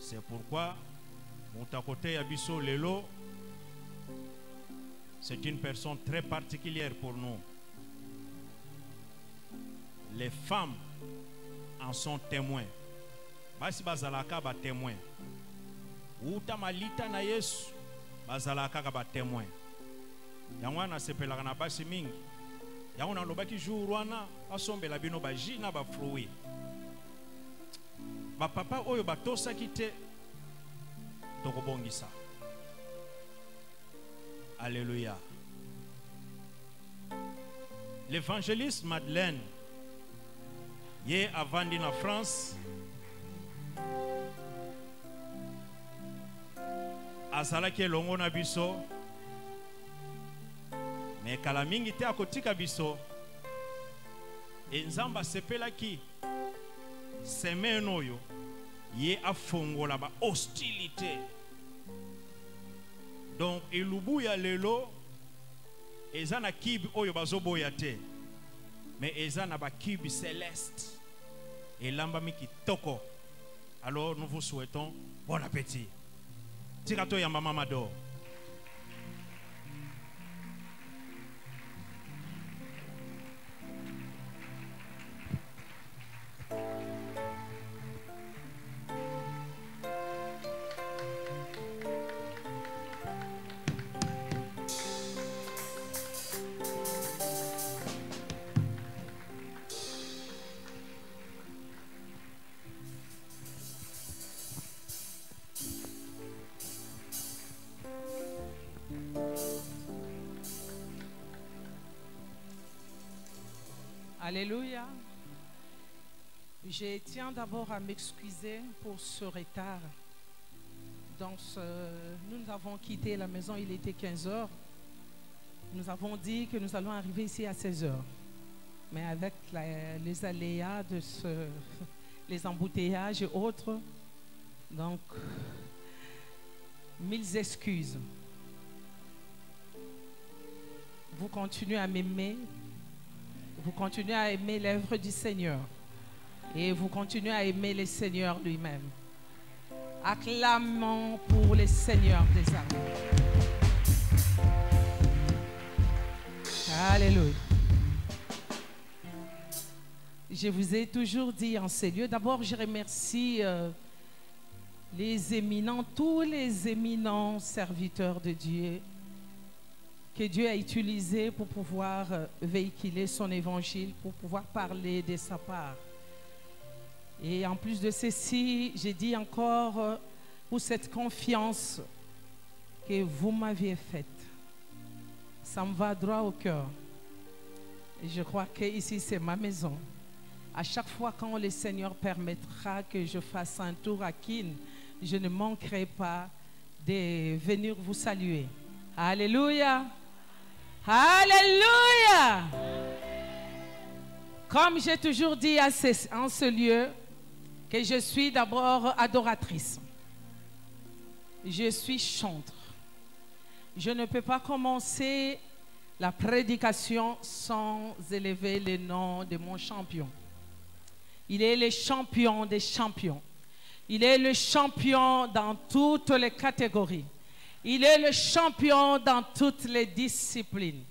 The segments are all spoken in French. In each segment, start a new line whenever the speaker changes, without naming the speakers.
C'est pourquoi Moutakote Yabiso Lelo, c'est une personne très particulière pour nous. Les femmes en sont témoins. Basi bazalaka ba témoin. Uta malita na Yesu bazalaka ba témoin. Yango na sepelaka na basi mingi. Yango na lobaki jour wana asombela bino ba jina ba fruit. Ba papa oyo batosa kite tokobongisa. Alléluia. L'évangéliste Madeleine Yé avandi na France azalaki elongo na biso me kala mingi te akotika biso enzamba sepelaki semaine oyo ye afongola ba hostilité. Donc elubu ya lelo eza na kibi oyo bazoboya te mais eza na ba kibi céleste elamba miki toko. Alors nous vous souhaitons bon appétit. Tikato ya mama Mado.
Alléluia. Je tiens d'abord à m'excuser pour ce retard. Donc, nous avons quitté la maison, il était 15 h. Nous avons dit que nous allons arriver ici à 16 h. Mais avec les aléas de les embouteillages et autres, donc, 1000 excuses. Vous continuez à m'aimer. Vous continuez à aimer l'œuvre du Seigneur. Et vous continuez à aimer le Seigneur lui-même. Acclamons pour le Seigneur des armées. Alléluia. Je vous ai toujours dit en ces lieux, d'abord je remercie les éminents, tous les éminents serviteurs de Dieu que Dieu a utilisé pour pouvoir véhiculer son évangile, pour pouvoir parler de sa part. Et en plus de ceci, j'ai dit encore pour cette confiance que vous m'aviez faite. Ça me va droit au cœur. Et je crois que ici c'est ma maison. À chaque fois quand le Seigneur permettra que je fasse un tour à Kin, je ne manquerai pas de venir vous saluer. Alléluia. Alléluia. Comme j'ai toujours dit en ce lieu, que je suis d'abord adoratrice. Je suis chantre. Je ne peux pas commencer la prédication sans élever le nom de mon champion. Il est le champion des champions. Il est le champion dans toutes les catégories. Il est le champion dans toutes les disciplines.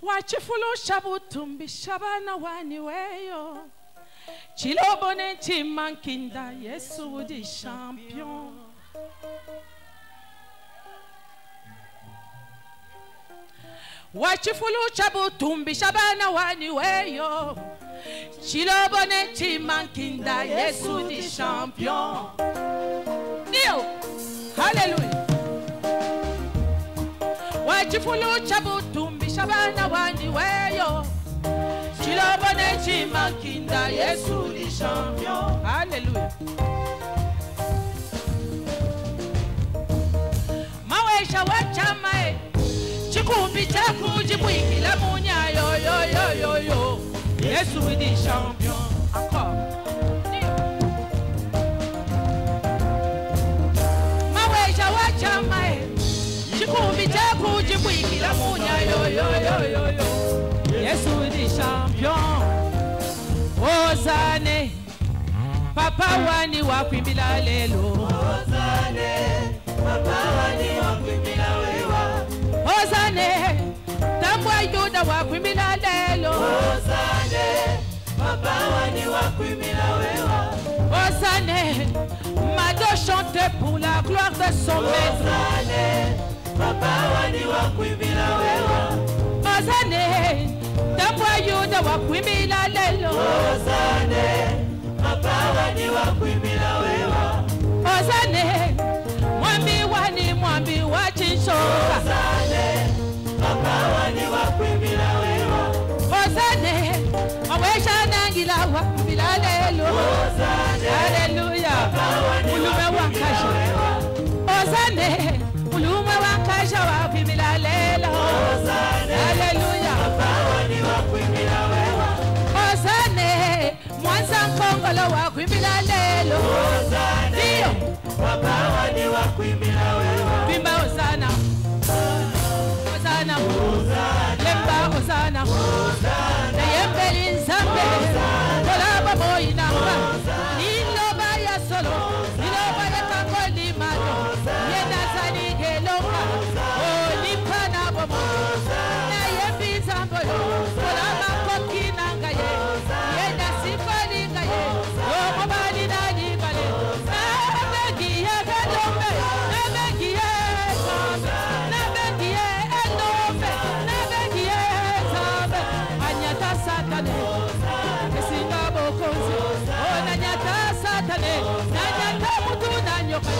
Wachifulu shabutumbi shabana waniweyo. Chilobone chimankinda Yesu di champion. Wachifulu shabutumbi shabana waniweyo. Chilobone chimankinda Yesu di champion. Dio. Hallelujah. Wachifulu chabutumbi shabana waniweyo. Chilobone chimankinda Yesu di champion. Hallelujah. Mawesha wachamae. Chikumbi chaku jibwikila munya yo yo yo yo yo. Yesu di champion. Encore. Mawesha wachamae. Chikumbi chaku jibwikila munya yo yo yo yo yo. Yesu di champion. Ozane. Papa wani wakwimbila lelo.
Ozane, Papa wani wakwimbila wewa.
Ozane, tambwa yuda wakwimbila lelo.
Ozane, Papa wani wakwimbila wewa.
Ozane, Mado chante pour la gloire de son maître.
Ozane, Papa wani wakwimbila wewa.
Ozane, tambwa yuda wakwimbila lelo.
Ozane, Papa wani wakwimbila wewa.
Ozane, mwambi wachinchoka.
Ozane, Papa wani wakwimbila wewa.
Ozane, awesha nangila wakwimbila lelo.
Ozane,
Hallelujah. Ulume wakasha. Ozane, ulume wakasha wakwimbila lelo.
Ozane,
Hallelujah.
Papa wani wakwimbila wewa.
Ozane, mwanza nkongolo wakwimbila lelo.
Ozane,
Dio,
Papa wani wakwimbila wewa.
bimba Ozana. Ozana. Lemba Ozana. Na yembeli nzambe. Kolaba moinanga. Niloba ya solo. Niloba ya kangoli mano. Yena zani gelonga. O limpana bomo. Na yembi zambolo. Kolaba kokinanga ye. Yena sifalinga ye. O mobali na libale. Nabegiye gelombe. Nabegiye zambe. Nabegiye elombe. Nabegiye zambe. Anyata satane. Esinga bokonzi. O nanyata satane. Nanyata mutu nanyoka.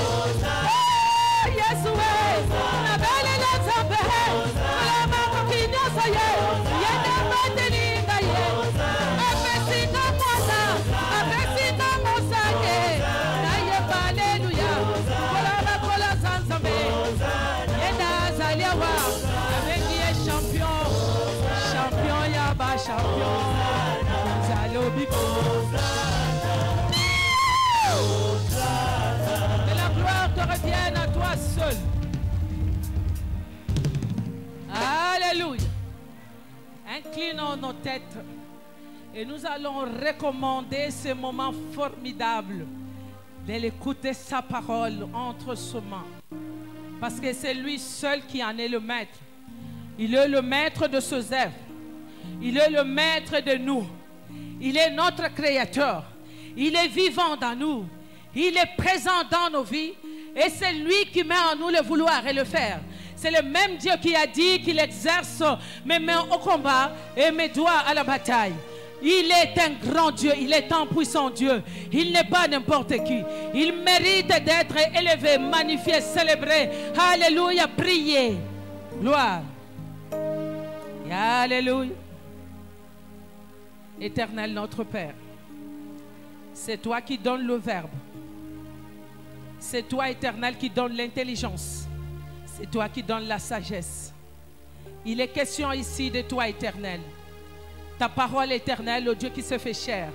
Yesu we. Nabele la zambe. Kolama kokinyosa ye. Yena mandelinga ye. Apesinga mosa. Apesinga mosa ye. Na ye haleluya. Kolama kola zanzambe. Yena zaliawa. Abengi ye champion. Champion yaba champion. Zalobiko. Que la gloire te revienne à toi seul. Alléluia. Inclinons nos têtes et nous allons recommander ce moment formidable de l'écouter sa parole entre ses mains. Parce que c'est lui seul qui en est le maître. Il est le maître de ses œuvres. Il est le maître de nous. Il est notre créateur. Il est vivant dans nous. Il est présent dans nos vies. Et c'est lui qui met en nous le vouloir et le faire. C'est le même Dieu qui a dit qu'il exerce mes mains au combat et mes doigts à la bataille. Il est un grand Dieu, il est un puissant Dieu. Il n'est pas n'importe qui. Il mérite d'être élevé, magnifié, célébré. Alléluia, prié. Gloire. Et alléluia. Éternel notre Père, c'est toi qui donnes le verbe. C'est toi, Éternel, qui donne l'intelligence. C'est toi qui donnes la sagesse. Il est question ici de toi, Éternel. Ta parole éternelle, le Dieu qui se fait chair.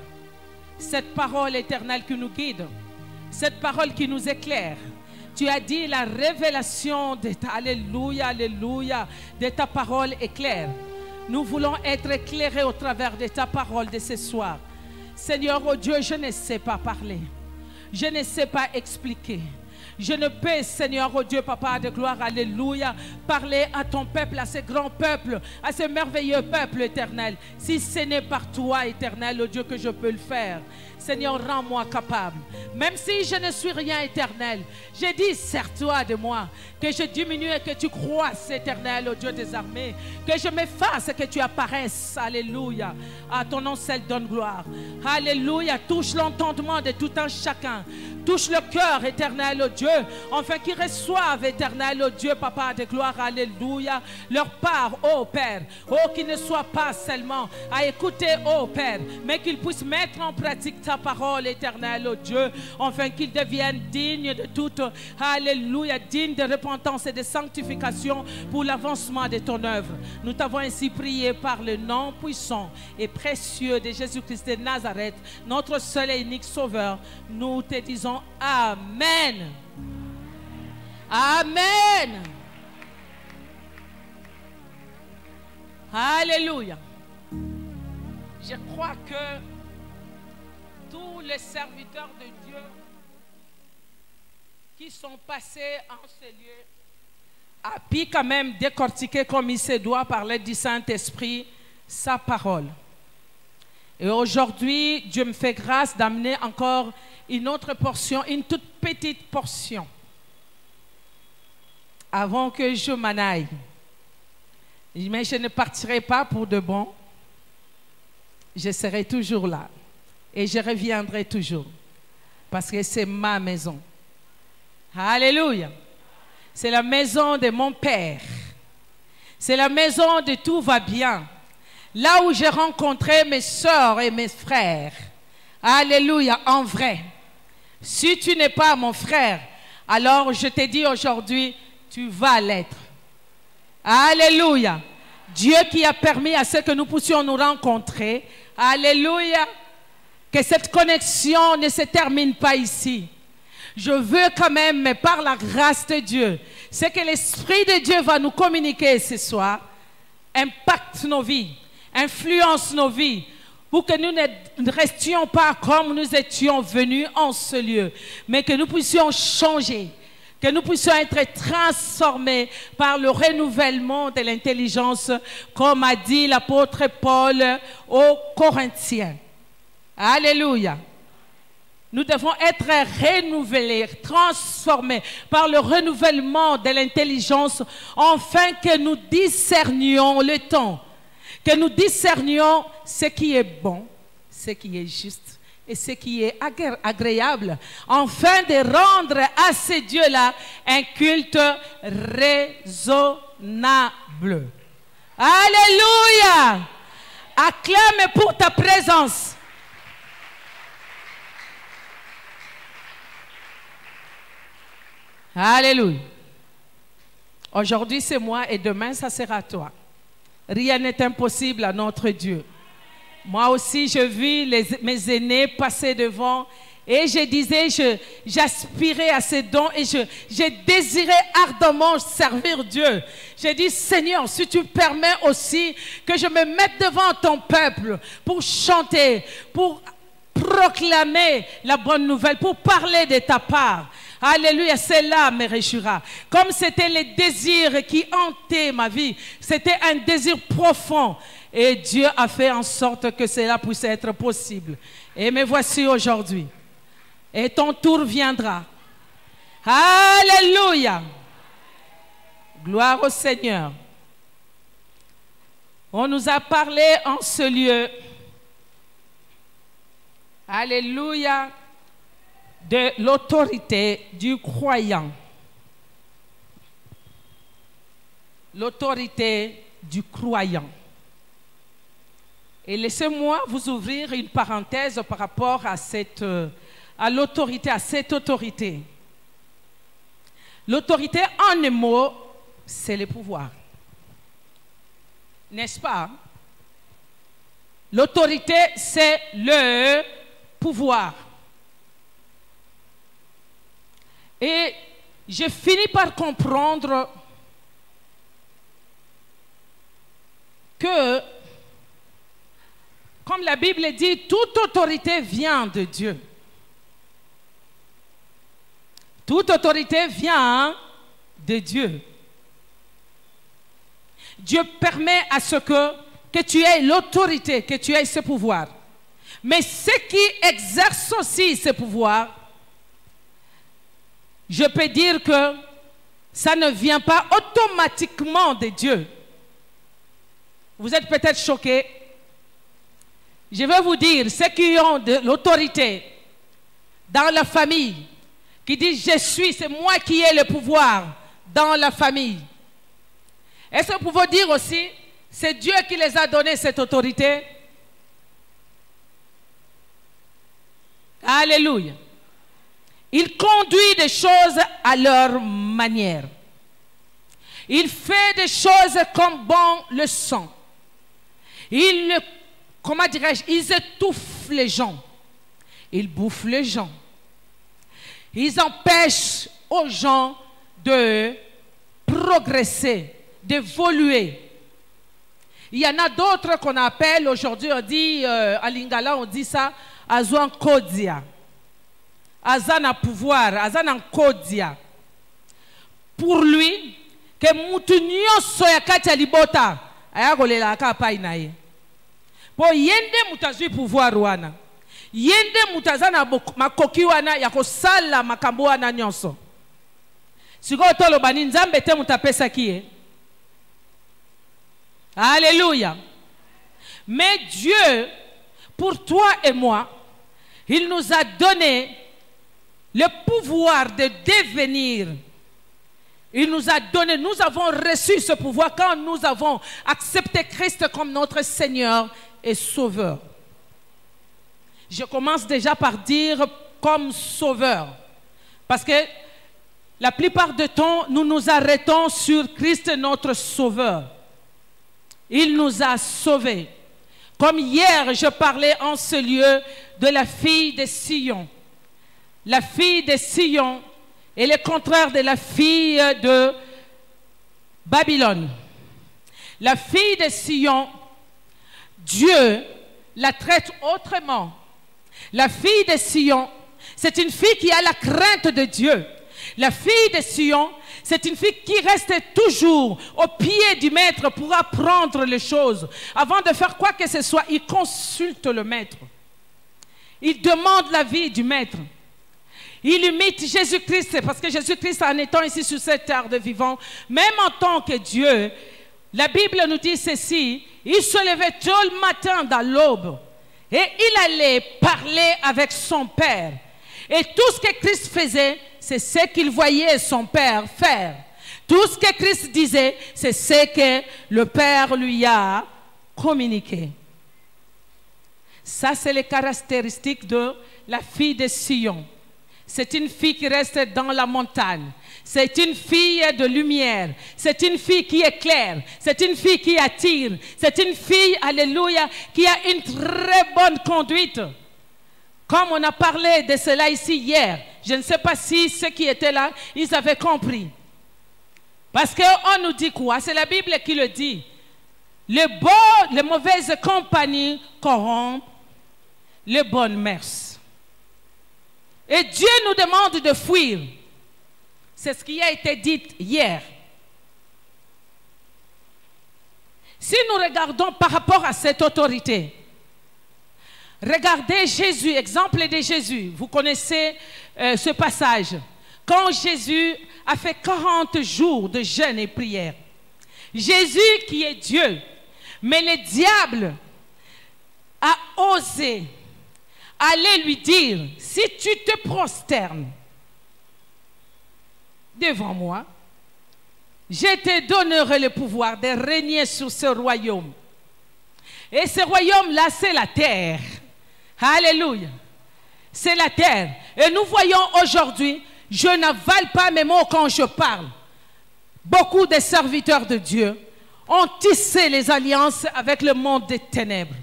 Cette parole éternelle qui nous guide. Cette parole qui nous éclaire. Tu as dit la révélation de ta, alléluia, alléluia, de ta parole éclaire. Nous voulons être éclairés au travers de ta parole de ce soir. Seigneur, oh Dieu, je ne sais pas parler. Je ne sais pas expliquer. Je ne peux, Seigneur, oh Dieu, Papa de gloire, alléluia, parler à ton peuple, à ce grand peuple, à ce merveilleux peuple éternel. Si ce n'est par toi, éternel, oh Dieu, que je peux le faire. Seigneur, rends-moi capable. Même si je ne suis rien éternel, je dis, sers-toi de moi, que je diminue et que tu croisses, éternel, oh Dieu des armées, que je m'efface et que tu apparaisses, alléluia. À ton nom seul donne gloire. Alléluia, touche l'entendement de tout un chacun. Touche le cœur, éternel, oh Dieu, afin qu'ils reçoivent, éternel, oh Dieu, Papa de gloire, alléluia, leur part, oh Père. Oh, qu'ils ne soient pas seulement à écouter, oh Père, mais qu'ils puissent mettre en pratique ta parole, éternelle, oh Dieu, afin qu'ils deviennent dignes de toute, alléluia, dignes de repentance et de sanctification pour l'avancement de ton œuvre. Nous t'avons ainsi prié par le nom puissant et précieux de Jésus-Christ de Nazareth, notre seul et unique Sauveur. Nous te disons Amen. Amen. Alléluia. Je crois que tous les serviteurs de Dieu qui sont passés en ce lieu, a pu quand même décortiquer comme il se doit par l'aide du Saint-Esprit sa parole. Et aujourd'hui, Dieu me fait grâce d'amener encore une autre portion, une toute petite portion. Avant que je m'en aille. Mais je ne partirai pas pour de bon. Je serai toujours là. Et je reviendrai toujours. Parce que c'est ma maison. Alléluia. C'est la maison de mon Père. C'est la maison de tout va bien. Là où j'ai rencontré mes soeurs et mes frères. Alléluia, en vrai. Si tu n'es pas mon frère, alors je te dis aujourd'hui, tu vas l'être. Alléluia. Dieu qui a permis à ce que nous puissions nous rencontrer. Alléluia. Que cette connexion ne se termine pas ici. Je veux quand même, mais par la grâce de Dieu, ce que l'Esprit de Dieu va nous communiquer ce soir, impacte nos vies, influence nos vies, pour que nous ne restions pas comme nous étions venus en ce lieu, mais que nous puissions changer, que nous puissions être transformés par le renouvellement de l'intelligence, comme a dit l'apôtre Paul aux Corinthiens. Alléluia. Nous devons être renouvelés, transformés par le renouvellement de l'intelligence, afin que nous discernions le temps, que nous discernions ce qui est bon, ce qui est juste et ce qui est agréable, afin de rendre à ce Dieu-là un culte raisonnable. Alléluia! Acclame pour ta présence. Alléluia. Aujourd'hui c'est moi et demain ça sera toi. Rien n'est impossible à notre Dieu. Moi aussi je vis mes aînés passer devant et je disais, j'aspirais à ces dons et je désirais ardemment servir Dieu. J'ai dit, Seigneur, si tu permets aussi que je me mette devant ton peuple pour chanter, pour proclamer la bonne nouvelle, pour parler de ta part. Alléluia, cela me réjouira. Comme c'était le désir qui hantait ma vie, c'était un désir profond. Et Dieu a fait en sorte que cela puisse être possible. Et me voici aujourd'hui. Et ton tour viendra. Alléluia. Gloire au Seigneur. On nous a parlé en ce lieu. Alléluia. De l'autorité du croyant. L'autorité du croyant. Et laissez-moi vous ouvrir une parenthèse par rapport à l'autorité, à cette autorité. L'autorité, en un mot, c'est le pouvoir. N'est-ce pas? L'autorité, c'est le pouvoir. Et j'ai fini par comprendre que, comme la Bible dit, toute autorité vient de Dieu. Toute autorité vient de Dieu. Dieu permet à ce que tu aies l'autorité, que tu aies ce pouvoir. Mais ceux qui exercent aussi ce pouvoir, je peux dire que ça ne vient pas automatiquement de Dieu. Vous êtes peut-être choqués. Je vais vous dire, ceux qui ont de l'autorité dans la famille, qui disent je suis, c'est moi qui ai le pouvoir dans la famille. Est-ce que vous pouvez dire aussi, c'est Dieu qui les a donné cette autorité? Alléluia. Il conduit des choses à leur manière. Il fait des choses comme bon le sent. Comment dirais-je, ils étouffent les gens. Ils bouffent les gens. Ils empêchent aux gens de progresser, d'évoluer. Il y en a d'autres qu'on appelle aujourd'hui, on dit, à Lingala, on dit ça, azwa kodia. Azana pouvoir, azana kodia. Pour lui, que mutu nyonso ya kati ya libota ayakolela ka pai na ye. Po yende mutazwi pouvoir wana. Yende mutazana makoki wana ya kosala makambo wana nyonso. Siko tolo bani nzambe te mutapesa kiye. Alléluia. Mais Dieu, pour toi et moi, il nous a donné le pouvoir de devenir. Il nous a donné, nous avons reçu ce pouvoir quand nous avons accepté Christ comme notre Seigneur et Sauveur. Je commence déjà par dire comme Sauveur. Parce que la plupart du temps, nous nous arrêtons sur Christ notre Sauveur. Il nous a sauvés. Comme hier, je parlais en ce lieu de la fille de Sion. La fille de Sion est le contraire de la fille de Babylone. La fille de Sion, Dieu la traite autrement. La fille de Sion, c'est une fille qui a la crainte de Dieu. La fille de Sion, c'est une fille qui reste toujours au pied du maître pour apprendre les choses. Avant de faire quoi que ce soit, il consulte le maître. Il demande l'avis du maître. Il imite Jésus-Christ, parce que Jésus-Christ, en étant ici sur cette terre de vivant, même en tant que Dieu, la Bible nous dit ceci, il se levait tôt le matin dans l'aube et il allait parler avec son Père. Et tout ce que Christ faisait, c'est ce qu'il voyait son Père faire. Tout ce que Christ disait, c'est ce que le Père lui a communiqué. Ça, c'est les caractéristiques de la fille de Sion. C'est une fille qui reste dans la montagne. C'est une fille de lumière. C'est une fille qui éclaire. C'est une fille qui attire. C'est une fille, alléluia, qui a une très bonne conduite. Comme on a parlé de cela ici hier, je ne sais pas si ceux qui étaient là, ils avaient compris. Parce qu'on nous dit quoi? C'est la Bible qui le dit. Les mauvaises compagnies corrompent les bonnes mœurs. Et Dieu nous demande de fuir. C'est ce qui a été dit hier. Si nous regardons par rapport à cette autorité, regardez Jésus, exemple de Jésus. Vous connaissez ce passage. Quand Jésus a fait 40 jours de jeûne et prière. Jésus qui est Dieu. Mais le diable a osé aller lui dire, si tu te prosternes devant moi, je te donnerai le pouvoir de régner sur ce royaume. Et ce royaume-là, c'est la terre. Alléluia. C'est la terre. Et nous voyons aujourd'hui, je n'avale pas mes mots quand je parle. Beaucoup de serviteurs de Dieu ont tissé les alliances avec le monde des ténèbres.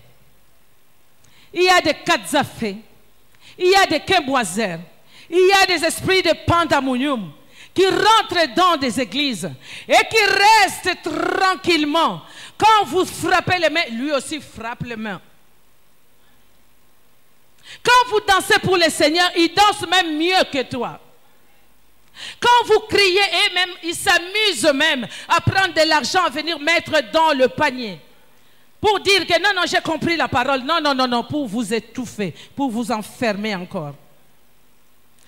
Il y a des Kadzafé, il y a des Kemboisers, il y a des esprits de Pandamonium qui rentrent dans des églises et qui restent tranquillement. Quand vous frappez les mains, lui aussi frappe les mains. Quand vous dansez pour le Seigneur, il danse même mieux que toi. Quand vous criez, et même, ils s'amusent même à prendre de l'argent, à venir mettre dans le panier. Pour dire que non, non, j'ai compris la parole. Non, non, non, non, pour vous étouffer, pour vous enfermer encore.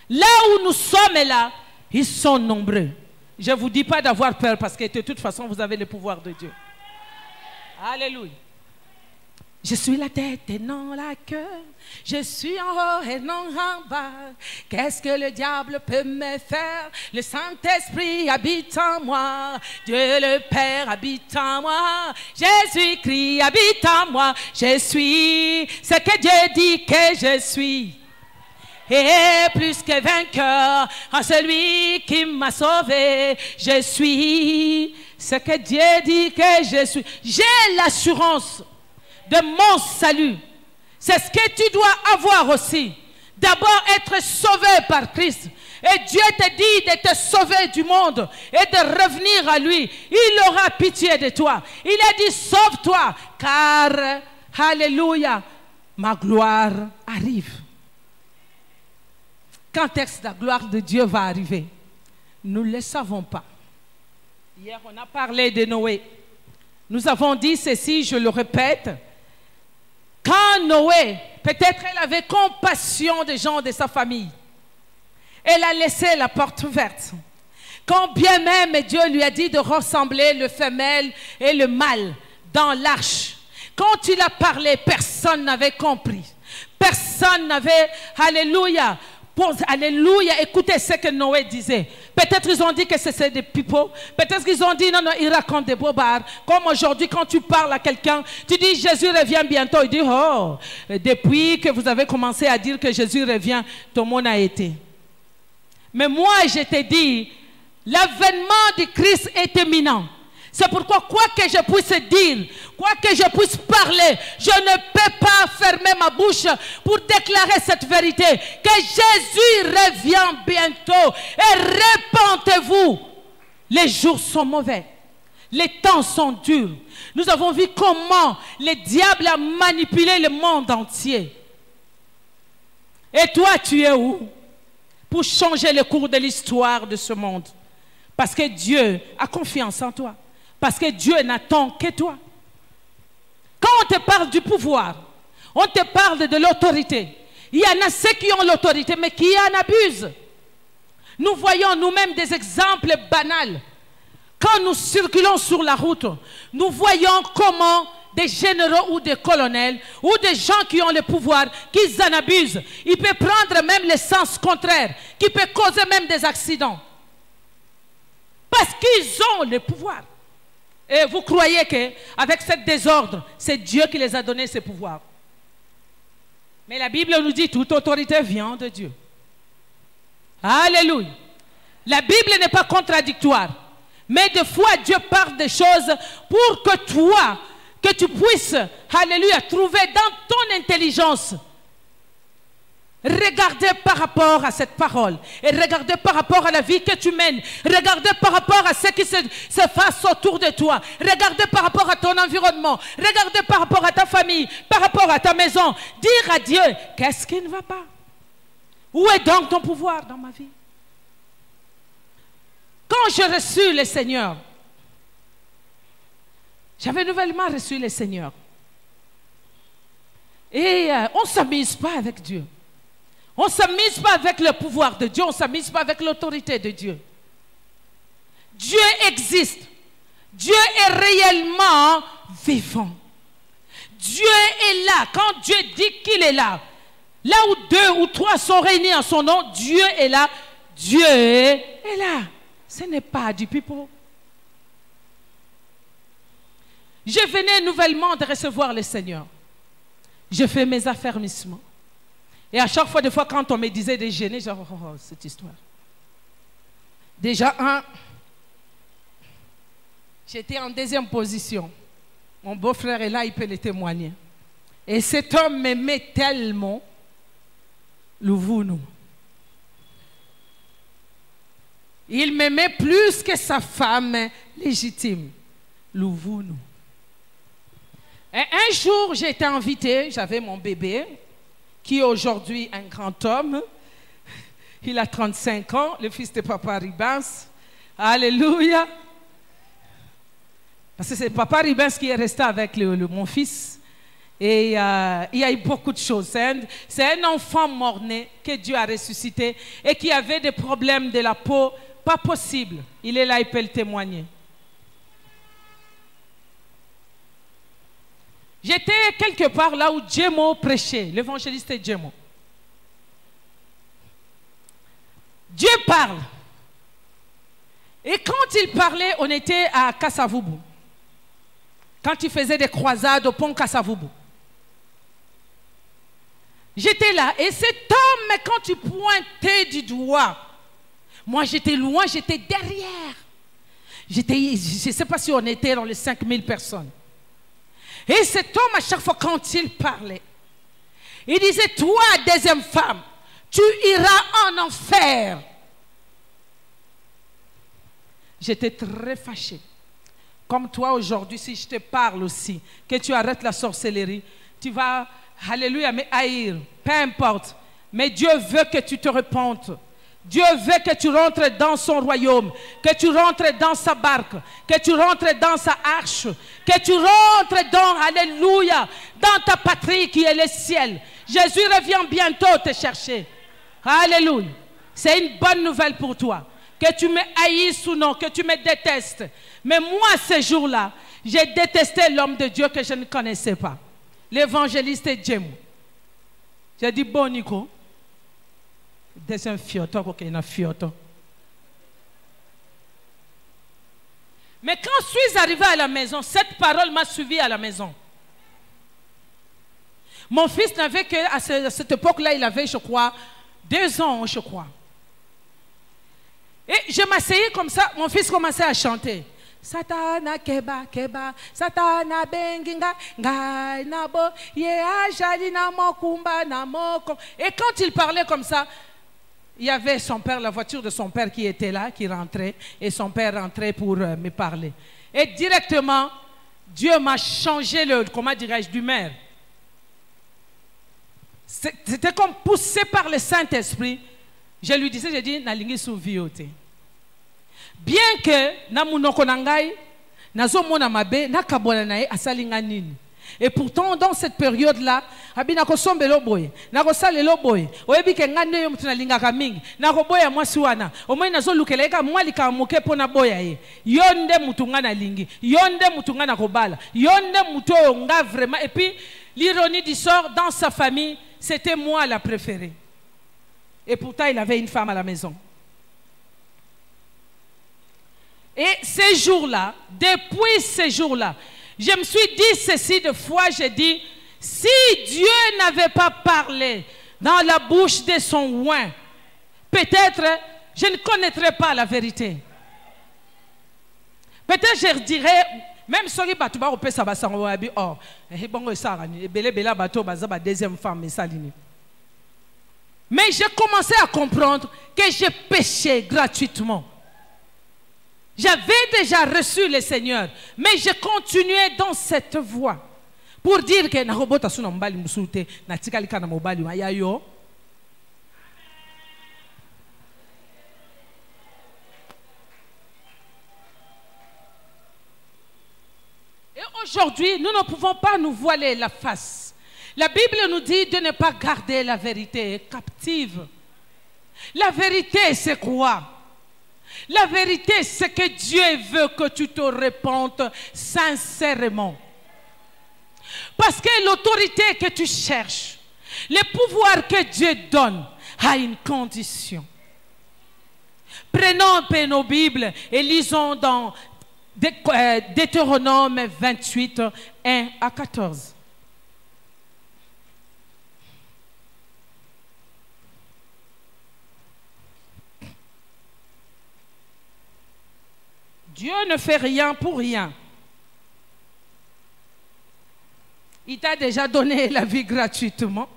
Là où nous sommes là, ils sont nombreux. Je ne vous dis pas d'avoir peur parce que de toute façon, vous avez le pouvoir de Dieu. Alléluia. Je suis la tête et non la queue. Je suis en haut et non en bas. Qu'est-ce que le diable peut me faire? Le Saint-Esprit habite en moi. Dieu le Père habite en moi. Jésus-Christ habite en moi. Je suis ce que Dieu dit que je suis. Et plus que vainqueur en celui qui m'a sauvé. Je suis ce que Dieu dit que je suis. J'ai l'assurance de mon salut. C'est ce que tu dois avoir aussi. D'abord être sauvé par Christ. Et Dieu te dit de te sauver du monde et de revenir à lui. Il aura pitié de toi. Il a dit sauve-toi car, alléluia, ma gloire arrive. Quand est-ce que la gloire de Dieu va arriver? Nous ne le savons pas. Hier, on a parlé de Noé. Nous avons dit ceci, je le répète. Quand Noé, peut-être elle avait compassion des gens de sa famille. Elle a laissé la porte ouverte. Quand bien même Dieu lui a dit de rassembler le femelle et le mâle dans l'arche. Quand il a parlé, personne n'avait compris. Personne n'avait, alléluia, alléluia, écoutez ce que Noé disait. Peut-être ils ont dit que c'est des pipeaux. Peut-être qu'ils ont dit non, ils racontent des bobards. Comme aujourd'hui, quand tu parles à quelqu'un, tu dis Jésus revient bientôt. Il dit oh, depuis que vous avez commencé à dire que Jésus revient, tout le monde a été. Mais moi, je te dis, l'avènement du Christ est imminent. C'est pourquoi, quoi que je puisse dire, quoi que je puisse parler, je ne peux pas fermer ma bouche pour déclarer cette vérité. Que Jésus revient bientôt. Et répentez-vous. Les jours sont mauvais. Les temps sont durs. Nous avons vu comment le diable a manipulé le monde entier. Et toi, tu es où? Pour changer le cours de l'histoire de ce monde. Parce que Dieu a confiance en toi. Parce que Dieu n'attend que toi. Quand on te parle du pouvoir, on te parle de l'autorité. Il y en a ceux qui ont l'autorité, mais qui en abusent. Nous voyons nous-mêmes des exemples banals. Quand nous circulons sur la route, nous voyons comment des généraux ou des colonels ou des gens qui ont le pouvoir, qu'ils en abusent. Ils peuvent prendre même le sens contraire, qui peut causer même des accidents. Parce qu'ils ont le pouvoir. Et vous croyez qu'avec ce désordre, c'est Dieu qui les a donné ces pouvoirs. Mais la Bible nous dit toute autorité vient de Dieu. Alléluia. La Bible n'est pas contradictoire. Mais des fois, Dieu parle des choses pour que toi, que tu puisses, alléluia, trouver dans ton intelligence. Regardez par rapport à cette parole. Et regardez par rapport à la vie que tu mènes. Regardez par rapport à ce qui se passe autour de toi. Regardez par rapport à ton environnement. Regardez par rapport à ta famille. Par rapport à ta maison. Dire à Dieu, qu'est-ce qui ne va pas? Où est donc ton pouvoir dans ma vie? Quand j'ai reçu le Seigneur, j'avais nouvellement reçu le Seigneur. Et on ne s'amuse pas avec Dieu. On ne s'amuse pas avec le pouvoir de Dieu, on ne s'amuse pas avec l'autorité de Dieu. Dieu existe. Dieu est réellement vivant. Dieu est là. Quand Dieu dit qu'il est là, là où 2 ou 3 sont réunis en son nom, Dieu est là. Dieu est là. Ce n'est pas du pipeau. Je venais nouvellement de recevoir le Seigneur. Je fais mes affermissements. Et à chaque fois, des fois, quand on me disait de gêner, j'ai dit, oh, cette histoire. Déjà, j'étais en 2e position. Mon beau-frère est là, il peut le témoigner. Et cet homme m'aimait tellement, Louvounou. Il m'aimait plus que sa femme légitime, Louvounou. Et un jour, j'ai été invitée, j'avais mon bébé, qui est aujourd'hui un grand homme. Il a 35 ans, le fils de Papa Ribens. Alléluia. Parce que c'est Papa Ribens qui est resté avec mon fils. Et il y a eu beaucoup de choses. C'est un enfant mort-né que Dieu a ressuscité et qui avait des problèmes de la peau. Pas possible. Il est là, il peut le témoigner. J'étais quelque part là où Djemo prêchait, l'évangéliste Djemo. Dieu parle. Et quand il parlait, on était à Kasavubu. Quand il faisait des croisades au pont Kasavubu. J'étais là. Et cet homme, quand il pointait du doigt, moi j'étais loin, j'étais derrière. Je ne sais pas si on était dans les 5000 personnes. Et cet homme, à chaque fois quand il parlait, il disait, toi, 2e femme, tu iras en enfer. J'étais très fâchée. Comme toi aujourd'hui, si je te parle aussi, que tu arrêtes la sorcellerie, tu vas alléluia, me haïr, peu importe. Mais Dieu veut que tu te repentes. Dieu veut que tu rentres dans son royaume, que tu rentres dans sa barque, que tu rentres dans sa arche, que tu rentres dans, alléluia, dans ta patrie qui est le ciel. Jésus revient bientôt te chercher. Alléluia. C'est une bonne nouvelle pour toi. Que tu me haïsses ou non, que tu me détestes. Mais moi, ce jour-là, j'ai détesté l'homme de Dieu que je ne connaissais pas. L'évangéliste Djem. J'ai dit, bon Nico, deuxième fioto, ok, il y a fioto. Mais quand je suis arrivé à la maison, cette parole m'a suivi à la maison. Mon fils n'avait que, à cette époque-là, il avait, je crois, 2 ans, je crois. Et je m'asseyais comme ça, mon fils commençait à chanter. Satana keba keba, Satana benginga, ngai nabo, ye ajali na mokumba na moko. Et quand il parlait comme ça, il y avait son père, la voiture de son père qui était là, qui rentrait, et son père rentrait pour me parler. Et directement, Dieu m'a changé le, comment dirais-je, d'humeur. C'était comme poussé par le Saint-Esprit. Je lui disais, j'ai dit, nalingi souviote. Bien que na munoko nangai nazo mona mabe na kabona nae asalinga nini. Et pourtant dans cette période là abina ko sombelo boy na ko salelo boy oyebi ke ngane yo mutuna linga ka mingi na ko boya mwasi wana omoi nazo lukela ka mwali ka moke pona boya ye yonde mutunga na lingi yonde mutunga na ko bala yonde muto nga vraiment. Et puis l'ironie du sort, dans sa famille c'était moi la préférée. Et pourtant il avait une femme à la maison. Et ces jours-là, depuis ces jours-là, je me suis dit ceci de fois, j'ai dit, si Dieu n'avait pas parlé dans la bouche de son oint, peut-être je ne connaîtrais pas la vérité. Peut-être je dirais, même si je battu ba ça va s'en va oh, et bon ça et belé bela bateau baza ba deuxième femme saline. Mais j'ai commencé à comprendre que j'ai péché gratuitement. J'avais déjà reçu le Seigneur, mais je continuais dans cette voie pour dire que na robota suna mbali musute na tikalika na mobali mayayo. Et aujourd'hui, nous ne pouvons pas nous voiler la face. La Bible nous dit de ne pas garder la vérité captive. La vérité, c'est quoi? La vérité, c'est que Dieu veut que tu te repentes sincèrement. Parce que l'autorité que tu cherches, le pouvoir que Dieu donne, a une condition. Prenons un peu nos Bibles et lisons dans Deutéronome 28, 1 à 14. Dieu ne fait rien pour rien. Il t'a déjà donné la vie gratuitement.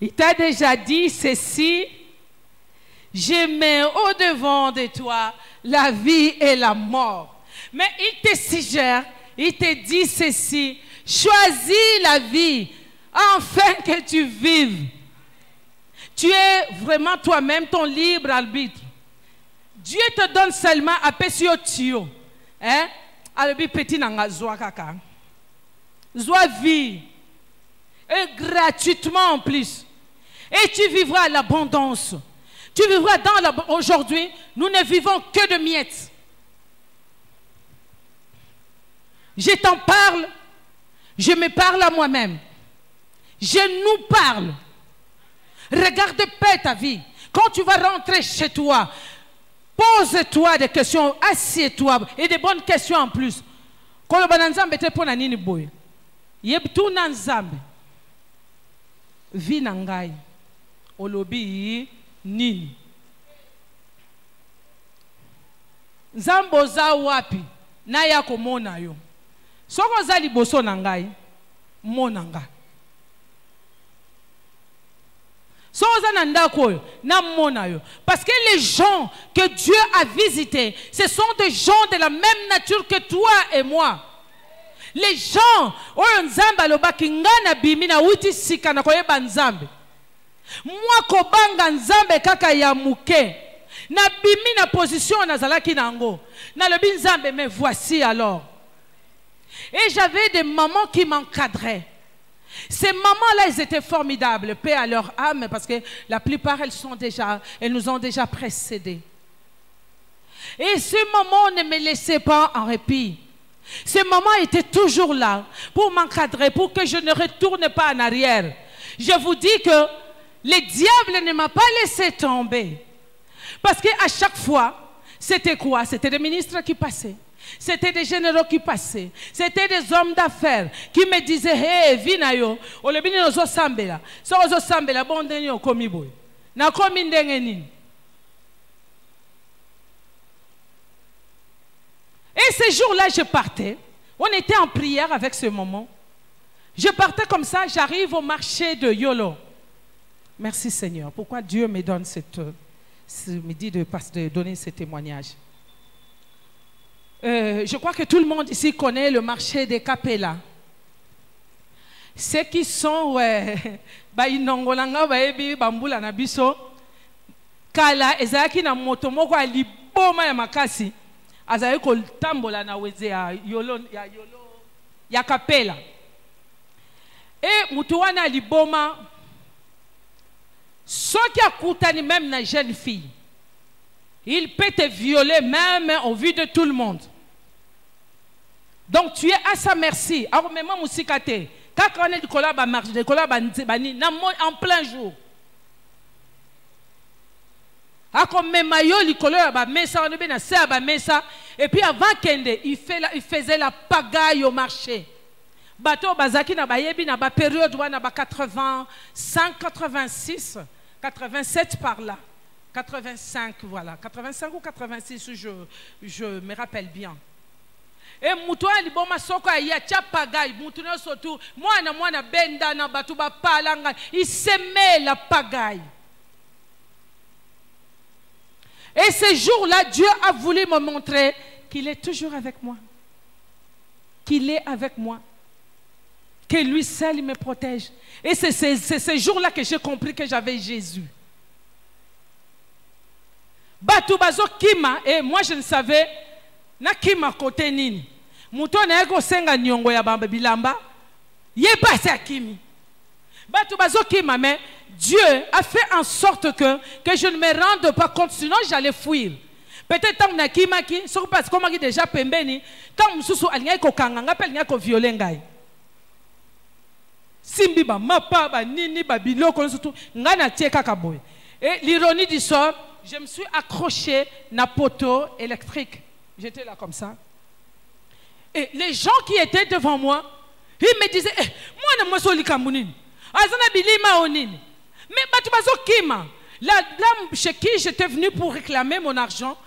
Il t'a déjà dit ceci. Je mets au-devant de toi la vie et la mort. Mais il te suggère, il te dit ceci. Choisis la vie afin que tu vives. Tu es vraiment toi-même ton libre arbitre. Dieu te donne seulement à pesio tio. Hein? Albi petit nanga zoa kaka. Zoa vie. Et gratuitement en plus. Et tu vivras l'abondance. Tu vivras dans l'abondance. Aujourd'hui, nous ne vivons que de miettes. Je t'en parle. Je me parle à moi-même. Je nous parle. Regarde paix ta vie. Quand tu vas rentrer chez toi, pose-toi des questions, assieds-toi et des bonnes questions en plus. Quand le bananzambe te pona nini boy, yebtu nanzambe, vi nangai, olobi nini. Nzambo za wapi, na yako mona yo. Soko za liboso nangai, mona nga. Parce que les gens que Dieu a visités, ce sont des gens de la même nature que toi et moi. Les gens, oyo nzambe alobaki nga na bimi na wuti sika na koyeba nzambe. Moi kobanga nzambe kaka ya muke. Na bimi na position nazalaki nango. Na lobi nzambe, mais voici alors. Et j'avais des mamans qui m'encadraient. Ces mamans-là, elles étaient formidables, paix à leur âme, parce que la plupart, elles nous ont déjà précédés. Et ces mamans ne me laissaient pas en répit. Ces mamans étaient toujours là pour m'encadrer, pour que je ne retourne pas en arrière. Je vous dis que le diable ne m'a pas laissé tomber. Parce qu'à chaque fois, c'était quoi? C'était des ministres qui passaient. C'était des généraux qui passaient. C'était des hommes d'affaires qui me disaient, hey, vinayo, olebini nozo sambela. So ozo sambela, bon denyo komi boy. Na komi ndenge nini. Et ces jours-là, je partais. On était en prière avec ce moment. Je partais comme ça, j'arrive au marché de Yolo. Merci Seigneur. Pourquoi Dieu me donne me dit de donner ce témoignage. Je crois que tout le monde ici connaît le marché des Capella. Ceux qui sont inongolanga baebi bambula na biso kala ezaki na moto moko aliboma ya makasi azali ko tambola na weze ya yolo ya Capella. Et mutu wana aliboma soki akutani même na jeune fille, il peut te violer même au vu de tout le monde. Donc tu es à sa merci. Alors même musikate, quand on est du collab à marche, de collab en plein jour. Alors même maillot li collab à mesa, on est bien à mesa. Et puis avant kende, il faisait la pagaille au marché. Bateau bazaki na bayebi na ba période wana ba 85, 86, 87 par là. 85, voilà. 85 ou 86, je me rappelle bien. Et Moutoua Liboma Soko ya Tchapagaï, Moutouno Sotou, Moana Benda na Batouba Palanga, il s'aimait la pagaille. Et ce jour-là, Dieu a voulu me montrer qu'il est toujours avec moi. Qu'il est avec moi. Que lui seul me protège. Et c'est ce jour-là que j'ai compris que j'avais Jésus. Batou bazo kima, et moi je ne savais na kima kote nini. Mouton na eko senga nyongo ya bamba bilamba. Ye passe à kimi. Batou bazo kima, mais Dieu a fait en sorte que je ne me rende pas compte, sinon j'allais fuir. Peut-être tant na kima ki, so parce qu'on m'a déjà pembeni, tant mususu alinga ko kanga, ngapel nga ko violer ngai. Simbi ba mapa ba nini ba biloko surtout ngana tieka kaboy. Et l'ironie du sort, je me suis accroché na poteau électrique. J'étais là comme ça. Et les gens qui étaient devant moi, ils me disaient, moi na moso likamunini. Azana bilima onini. Mais batubazo kima. La dame chez qui j'étais venu pour réclamer mon argent,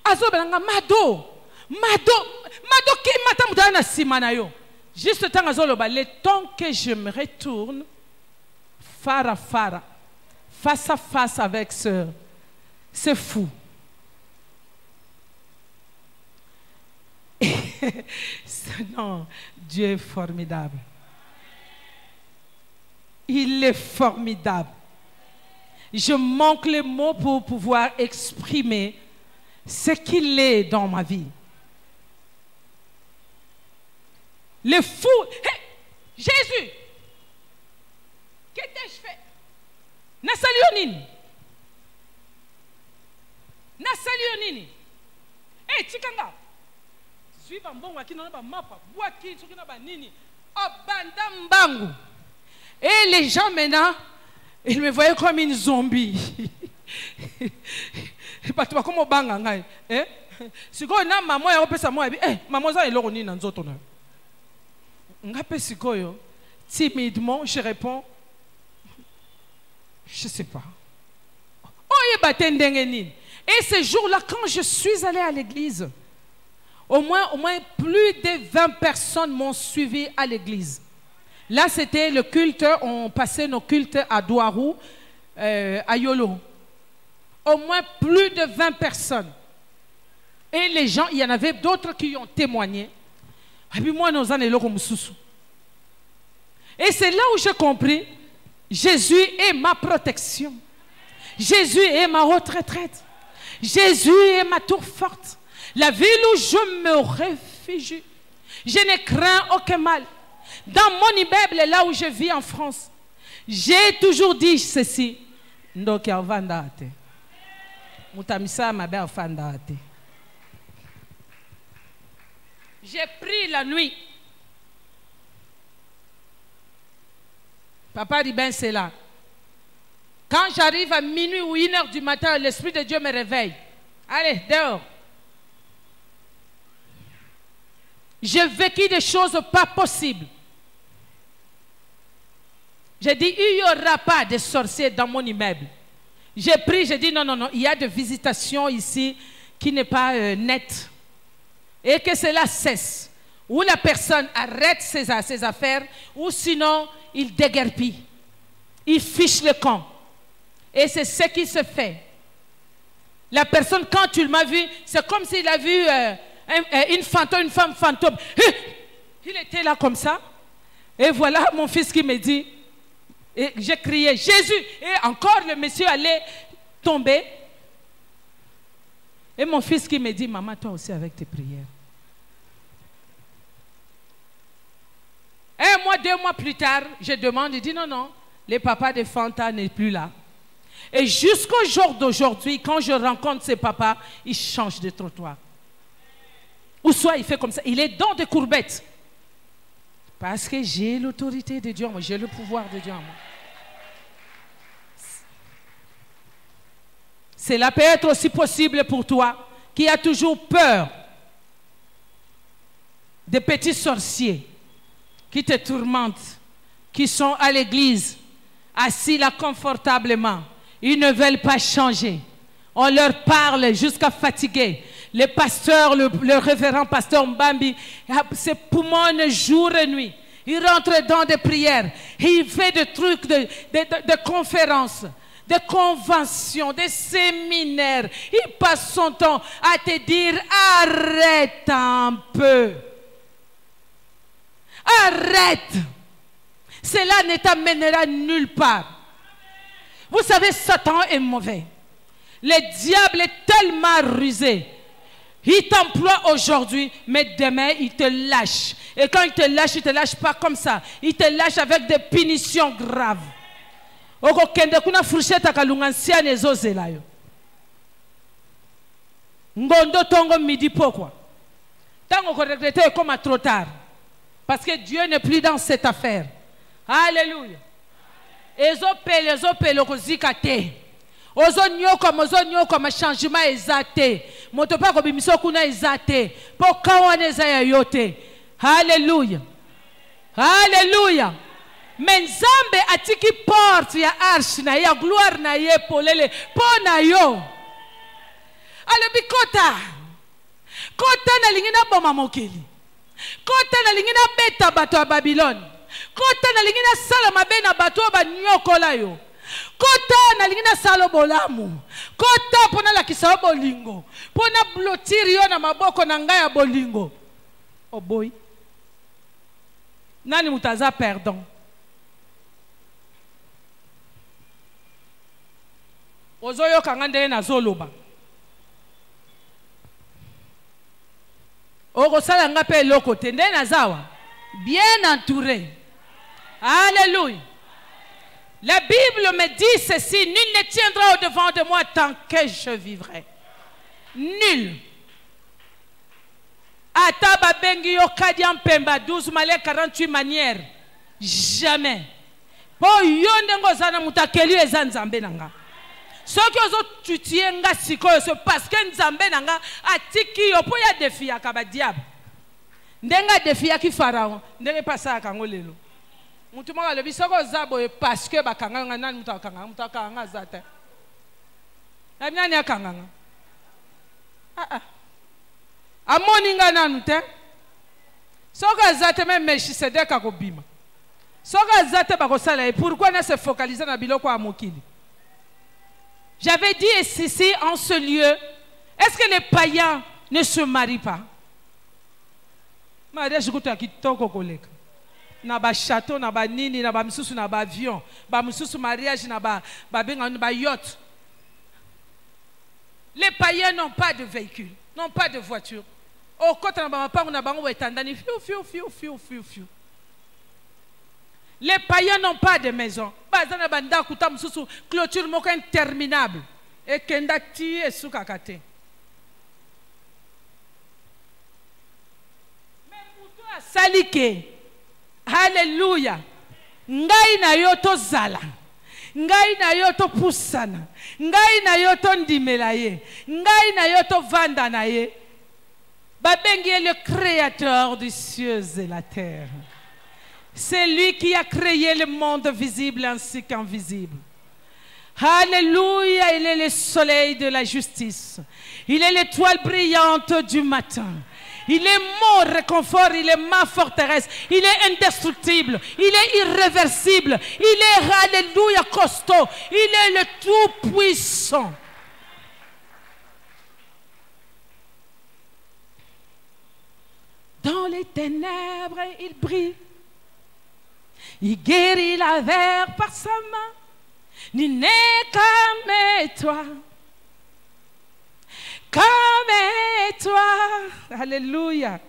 azo belanga mado kima tamudana simanayo. Juste temps azoloba, le temps que je me retourne face à face avec ce fou. Non, Dieu est formidable. Il est formidable. Je manque les mots pour pouvoir exprimer ce qu'il est dans ma vie. Le fou, hey, Jésus, qu'est-ce que je fais? Nasalionini. Nasalionini. Hey, Tikanga. Suis un bon waki non ba mapa, waki tsukina ba nini. Abanda mbangu. Et les gens maintenant, ils me voyaient comme une zombie. Pas toi comme banga ngai. Eh? Siko na maman ya opesa moi eh maman za eloko nini na nzoto na. Ngape sikoyo timidement je réponds je sais pas. Et ce jour-là, quand je suis allé à l'église, au moins plus de 20 personnes m'ont suivi à l'église. Là, c'était le culte, on passait nos cultes à Douarou, à Yolo. Au moins plus de 20 personnes. Et les gens, il y en avait d'autres qui ont témoigné. Et c'est là où j'ai compris, Jésus est ma protection. Jésus est ma haute retraite. Jésus est ma tour forte. La ville où je me réfugie. Je ne crains aucun mal. Dans mon immeuble, là où je vis en France, j'ai toujours dit ceci. J'ai pris la nuit. Papa dit ben c'est là. Quand j'arrive à minuit ou 1h du matin, l'Esprit de Dieu me réveille. Allez, dehors. J'ai vécu des choses pas possibles. J'ai dit, il n'y aura pas de sorciers dans mon immeuble. J'ai pris, j'ai dit, non, non, non, il y a des visitations ici qui n'est pas nette. Et que cela cesse. Ou la personne arrête ses affaires, ou sinon, il déguerpit. Il fiche le camp. Et c'est ce qui se fait. La personne, quand tu m'as vu, c'est comme s'il a vu une femme fantôme. Il était là comme ça. Et voilà mon fils qui me dit, et j'ai crié, Jésus! Et encore le monsieur allait tomber. Et mon fils qui me dit, maman, toi aussi avec tes prières. 1 mois, 2 mois plus tard, je demande, il dit, non, non, le papa de Fanta n'est plus là. Et jusqu'au jour d'aujourd'hui, quand je rencontre ce papa, il change de trottoir. Ou soit il fait comme ça, il est dans des courbettes. Parce que j'ai l'autorité de Dieu en moi, j'ai le pouvoir de Dieu en moi. Cela peut être aussi possible pour toi qui as toujours peur des petits sorciers qui te tourmentent, qui sont à l'église, assis là confortablement. Ils ne veulent pas changer. On leur parle jusqu'à fatiguer. Le pasteur, le révérend pasteur Mbambi, ses poumons jour et nuit. Il rentre dans des prières. Il fait des trucs de conférences, de conventions, de séminaires. Il passe son temps à te dire, arrête un peu. Arrête. Cela ne t'amènera nulle part. Vous savez, Satan est mauvais. Le diable est tellement rusé. Il t'emploie aujourd'hui, mais demain, il te lâche. Et quand il te lâche pas comme ça. Il te lâche avec des punitions graves. Ngondo tongo midi pourquoi? Tant qu'on regrette comme trop tard. Parce que Dieu n'est plus dans cette affaire. Alléluia. Ezopele kozikate. Ozo comme changement ezate. Motopa ko bimiso kuna ezate. Poka wana ezaya yote. Alléluia. Alléluia. Menzambe atiki porte ya arche na ya gloire na ye polele pona yo. Alobi kota. Kota na lingina boma mokili. Kota na lingina beta bato ya Babylone. Kota na lingina sala mabe na bato ba nyokola yo. Kota na lingina salo bolamu. Kota pona la kisa bolingo. Pona blotiri yo na maboko na ngai ya bolingo. Oh boy. Nani mutaza pardon. Ozoyo kangande na zoloba. Oko sala nga pe loko tende na zawa. Bien entouré. Alléluia. La Bible me dit ceci, nul ne tiendra au-devant de moi tant que je vivrai. Nul. Ataba bengi yo kadiam pemba 12 malais 48 manières. Jamais. Po yonde ngozana mutakeli ezanzambe nanga. Ce que vous tuez nga sikoyo c'est parce que nzambe nanga atiki yo po ya défi akaba diable. Ndenga défi ki pharaon, ndenge pasa kango lelo. Mutu moko alobi soko zabo parce que bakanganga nani mutakanga zata. Na nani akanganga? Amoninga nanu te. Soko zata même Melchisedek akobima. Soko zata bakosala et pourquoi ne se focaliser na biloko ya mokili? J'avais dit ici en ce lieu, est-ce que les païens ne se marient pas? mariage kutu ya kitoko koleka. Na ba château, na ba nini, na ba misusu na ba avion, ba misusu mariage na ba benga ba yacht. Les païens n'ont pas de véhicule, n'ont pas de voiture. Au côté na ba pango na bango etandani fiu. Les païens n'ont pas de maison. Bazana banda kuta misusu clôture moko interminable. Et kendati et soukakate. Mais pour toi, salike. Alléluia. Ngai na yoto zala. Ngai na yoto pusana. Ngai na yoto ndimela ye. Ngai na yoto vanda na ye. Babengi est le créateur des cieux et la terre. C'est lui qui a créé le monde visible ainsi qu'invisible. Alléluia, il est le soleil de la justice. Il est l'étoile brillante du matin. Il est mon réconfort, il est ma forteresse. Il est indestructible, il est irréversible. Il est, alléluia, costaud. Il est le tout-puissant. Dans les ténèbres, il brille. Il guérit la terre par sa main. Ni n'est comme toi. Comme toi. Alléluia.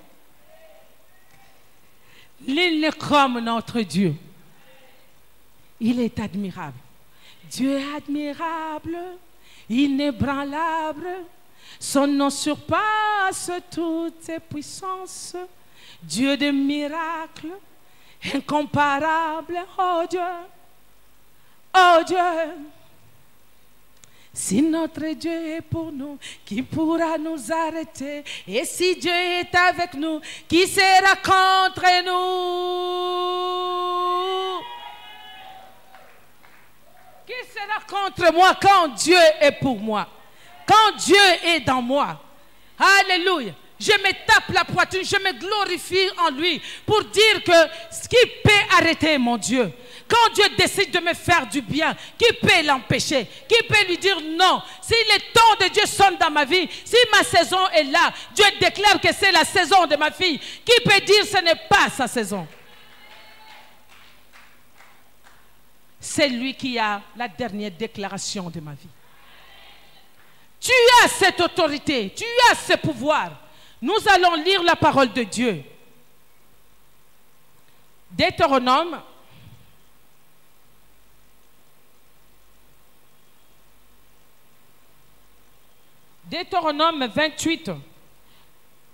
Il est comme notre Dieu. Il est admirable. Dieu est admirable, inébranlable. Son nom surpasse toutes ses puissances. Dieu de miracles, incomparable. Oh Dieu, oh Dieu. Si notre Dieu est pour nous, qui pourra nous arrêter? Et si Dieu est avec nous, qui sera contre nous? Qui sera contre moi quand Dieu est pour moi? Quand Dieu est dans moi? Alléluia. Je me tape la poitrine, je me glorifie en lui pour dire que ce qui peut arrêter mon Dieu? Quand Dieu décide de me faire du bien, qui peut l'empêcher? Qui peut lui dire non? Si les temps de Dieu sont dans ma vie, si ma saison est là, Dieu déclare que c'est la saison de ma fille. Qui peut dire ce n'est pas sa saison? C'est lui qui a la dernière déclaration de ma vie. Tu as cette autorité, tu as ce pouvoir. Nous allons lire la parole de Dieu. Deutéronome. Deutéronome 28.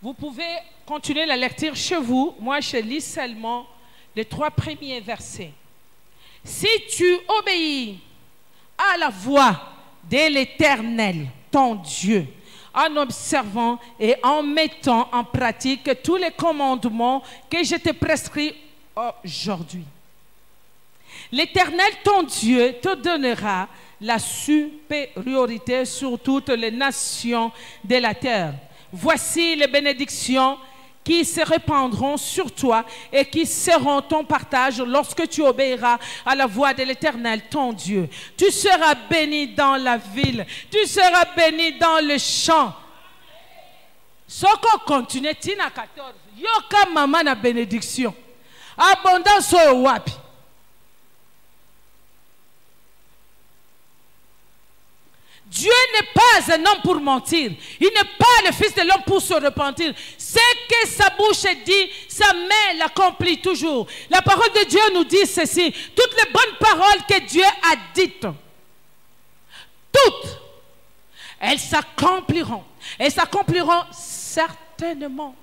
Vous pouvez continuer la lecture chez vous. Moi, je lis seulement les 3 premiers versets. Si tu obéis à la voix de l'Éternel, ton Dieu, en observant et en mettant en pratique tous les commandements que je te prescris aujourd'hui, l'Éternel, ton Dieu, te donnera la supériorité sur toutes les nations de la terre. Voici les bénédictions qui se répandront sur toi et qui seront ton partage lorsque tu obéiras à la voix de l'Éternel, ton Dieu. Tu seras béni dans la ville, tu seras béni dans le champ. Soko continue, tina 14. Yoka mama na bénédiction. Abondance au wapi. Dieu n'est pas un homme pour mentir. Il n'est pas le fils de l'homme pour se repentir. Ce que sa bouche dit, sa main l'accomplit toujours. La parole de Dieu nous dit ceci. Toutes les bonnes paroles que Dieu a dites, toutes, elles s'accompliront. Elles s'accompliront certainement.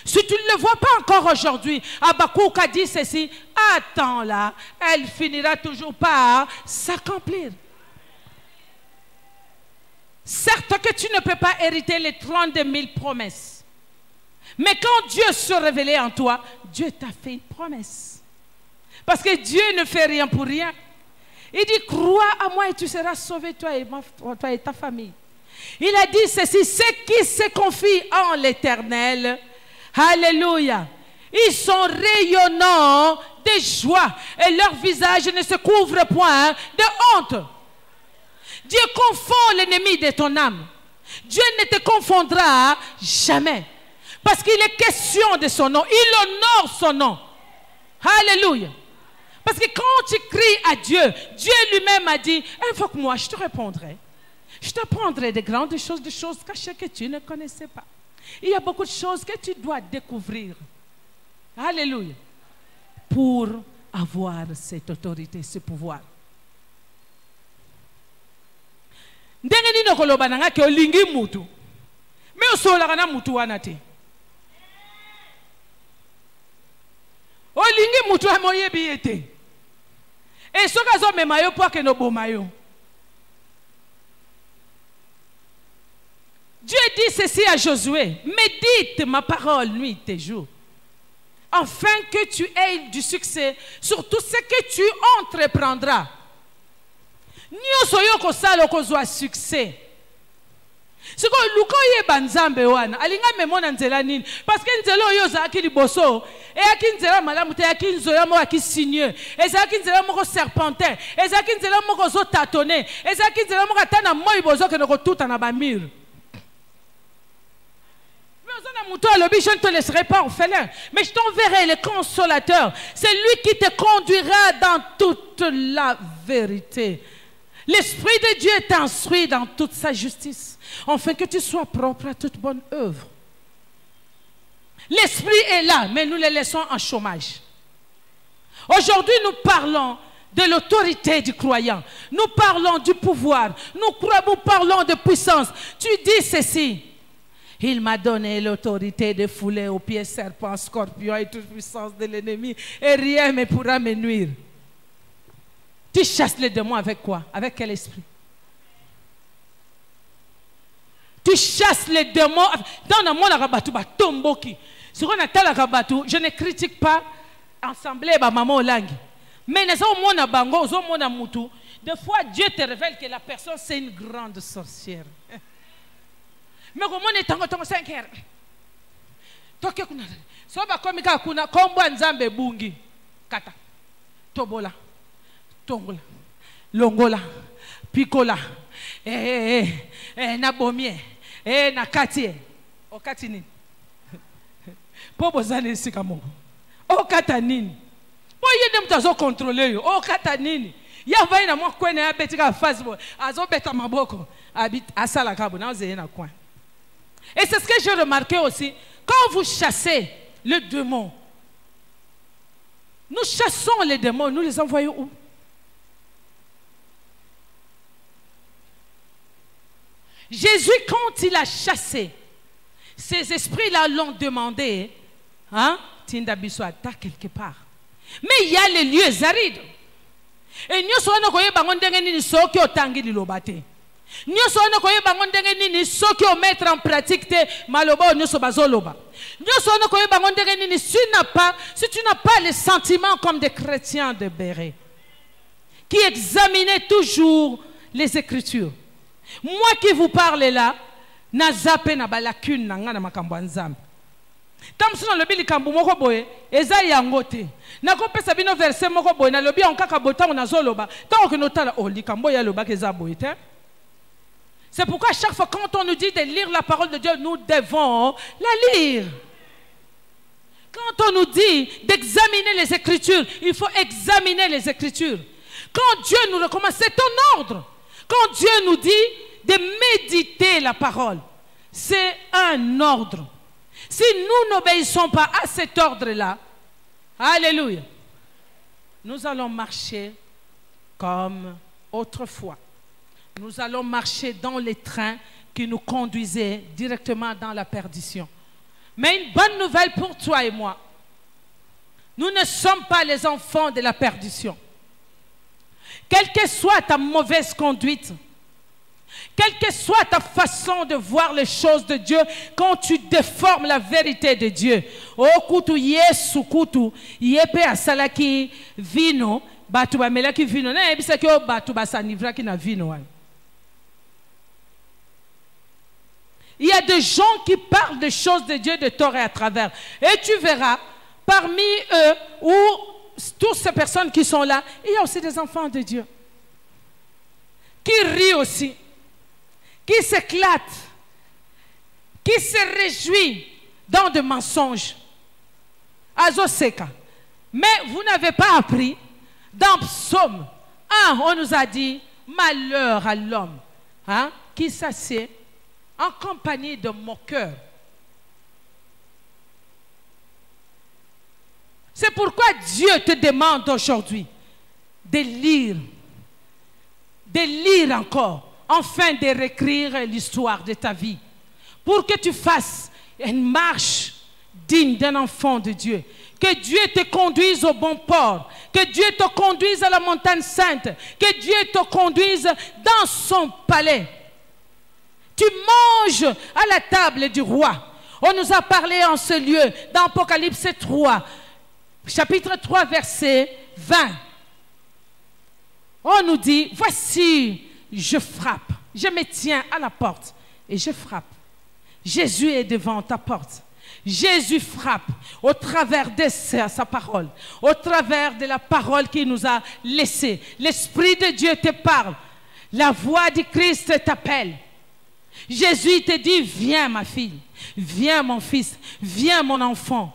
Si tu ne le vois pas encore aujourd'hui, Habakkuk a dit ceci. Attends-la, elle finira toujours par s'accomplir. Certes que tu ne peux pas hériter les 32 000 promesses. Mais quand Dieu se révélait en toi, Dieu t'a fait une promesse. Parce que Dieu ne fait rien pour rien. Il dit, crois à moi et tu seras sauvé, toi et ta famille. Il a dit ceci, ceux qui se confient en l'Éternel, alléluia, ils sont rayonnants de joie et leur visage ne se couvre point de honte. Dieu confond l'ennemi de ton âme. Dieu ne te confondra jamais. Parce qu'il est question de son nom. Il honore son nom. Alléluia. Parce que quand tu cries à Dieu, Dieu lui-même a dit, invoque-moi, je te répondrai. Je t'apprendrai de grandes choses, des choses cachées que tu ne connaissais pas. Il y a beaucoup de choses que tu dois découvrir. Alléluia. Pour avoir cette autorité, ce pouvoir. Ndenge nini koloba nanga ke olingi mutu. Me osola na mutu wana te. Olingi mutu amoyebi ete. Et soka zo mema yo po ke no boma yo. Dieu dit ceci à Josué, médite ma parole nuit et jour, afin que tu aies du succès sur tout ce que tu entreprendras. Nyoso yo kosala kozwa succès. Siko luka yeba nzambe wana alinga memona nzela nini parce que nzela yo zaki liboso e akinzela malamu te akinzoya mo akisinye ezaki nzela moko serpentin ezaki nzela moko zo tâtonner ezaki nzela moko atana moi bozo ke noko tuta na bamir. Je ne te laisserai pas orphelin, mais je t'enverrai le consolateur. C'est lui qui te conduira dans toute la vérité. L'Esprit de Dieu t'instruit dans toute sa justice, afin que tu sois propre à toute bonne œuvre. L'Esprit est là, mais nous le laissons en chômage. Aujourd'hui, nous parlons de l'autorité du croyant. Nous parlons du pouvoir. Nous parlons de puissance. Tu dis ceci. Il m'a donné l'autorité de fouler aux pieds serpents, scorpions et toute puissance de l'ennemi. Et rien ne pourra me nuire. Tu chasses les démons avec quoi? Avec quel esprit? Tu chasses les démons. Dans le monde, je ne critique pas l'assemblée de maman langue. Mais des fois, Dieu te révèle que la personne, c'est une grande sorcière. Mais comment est tango 5 heures? Toke kuna. Soba komika kuna kombo nzambe bungi. Kata. Tobola. Tongola. Longola. Pikola. Na bomie. Na katie. O kati nini? Pobo zane sika mongo. O kata nini? Po yende mtazo contrôler yo. O kata nini? Ya vai na mwa kwene ya betika Facebook. Azo beta maboko. Habite asala kabo na ozeye na coin. Et c'est ce que j'ai remarqué aussi. Quand vous chassez le démon, nous chassons les démons, nous les envoyons où? Jésus, quand il a chassé, ces esprits-là l'ont demandé, hein, Tinda Biswata quelque part. Mais il y a les lieux arides. Et nous sommes mettre en pratique si tu n'as pas les sentiments comme des chrétiens de Béret qui examinaient toujours les Écritures. Moi qui vous parle là, na zappé na balakune na ngana makambo nzambe. Tam sino lobi likambo moko boye eza yango te. Na ko pesa bino verset moko boye na lobi on kaka botango na zoloba. Tant que notala o likambo ya loba ke za boye te. C'est pourquoi à chaque fois quand on nous dit de lire la parole de Dieu, nous devons la lire. Quand on nous dit d'examiner les Écritures, il faut examiner les Écritures. Quand Dieu nous recommande, c'est un ordre. Quand Dieu nous dit de méditer la parole, c'est un ordre. Si nous n'obéissons pas à cet ordre-là, alléluia, nous allons marcher comme autrefois. Nous allons marcher dans les trains qui nous conduisaient directement dans la perdition. Mais une bonne nouvelle pour toi et moi, nous ne sommes pas les enfants de la perdition. Quelle que soit ta mauvaise conduite, quelle que soit ta façon de voir les choses de Dieu, quand tu déformes la vérité de Dieu, oh kutu yesu kutu yepe asalaki vino batu ba melaki vino na ebisa ki o batu ba sanivra ki na vino. Il y a des gens qui parlent des choses de Dieu de tort et à travers. Et tu verras, parmi eux, ou toutes ces personnes qui sont là, il y a aussi des enfants de Dieu. Qui rient aussi. Qui s'éclatent. Qui se réjouissent dans des mensonges. Azoseka. Mais vous n'avez pas appris. Dans Psaume 1, on nous a dit, malheur à l'homme qui s'assied en compagnie de moqueurs. C'est pourquoi Dieu te demande aujourd'hui de lire encore, enfin de réécrire l'histoire de ta vie, pour que tu fasses une marche digne d'un enfant de Dieu. Que Dieu te conduise au bon port, que Dieu te conduise à la montagne sainte, que Dieu te conduise dans son palais. Tu manges à la table du roi. On nous a parlé en ce lieu dans Apocalypse 3, chapitre 3, verset 20. On nous dit, voici, je frappe, je me tiens à la porte et je frappe. Jésus est devant ta porte. Jésus frappe au travers de sa parole, au travers de la parole qu'il nous a laissée. L'Esprit de Dieu te parle. La voix du Christ t'appelle. Jésus te dit, viens ma fille, viens mon fils, viens mon enfant.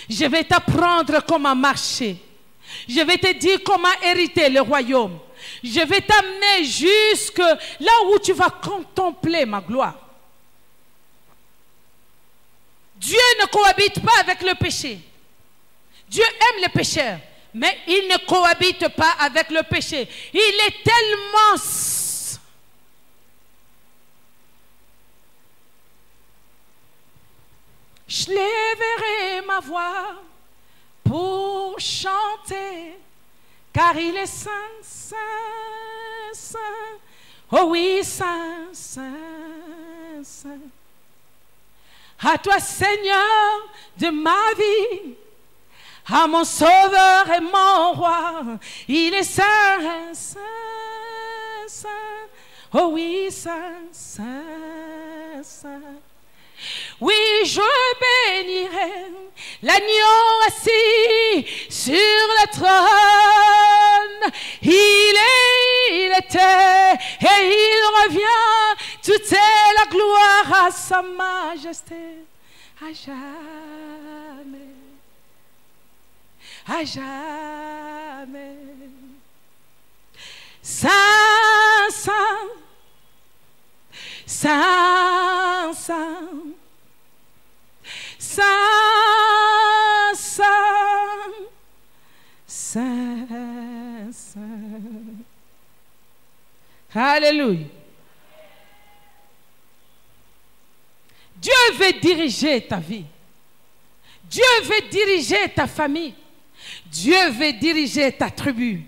Je vais t'apprendre comment marcher. Je vais te dire comment hériter le royaume. Je vais t'amener jusque là où tu vas contempler ma gloire. Dieu ne cohabite pas avec le péché. Dieu aime les pécheurs, mais il ne cohabite pas avec le péché. Il est tellement... Je lèverai ma voix pour chanter, car il est saint, saint, saint. Oh oui, saint, saint, saint. À toi, Seigneur de ma vie, à mon Sauveur et mon Roi, il est saint, saint, saint. Oh oui, saint, saint, saint. Oui, je bénirai l'agneau assis sur le trône. Il était et il revient. Toute est la gloire à sa majesté. À jamais. À jamais. Saint, saint. Saint, saint, saint, saint, saint, saint. Alléluia. Dieu veut diriger ta vie. Dieu veut diriger ta famille. Dieu veut diriger ta tribu.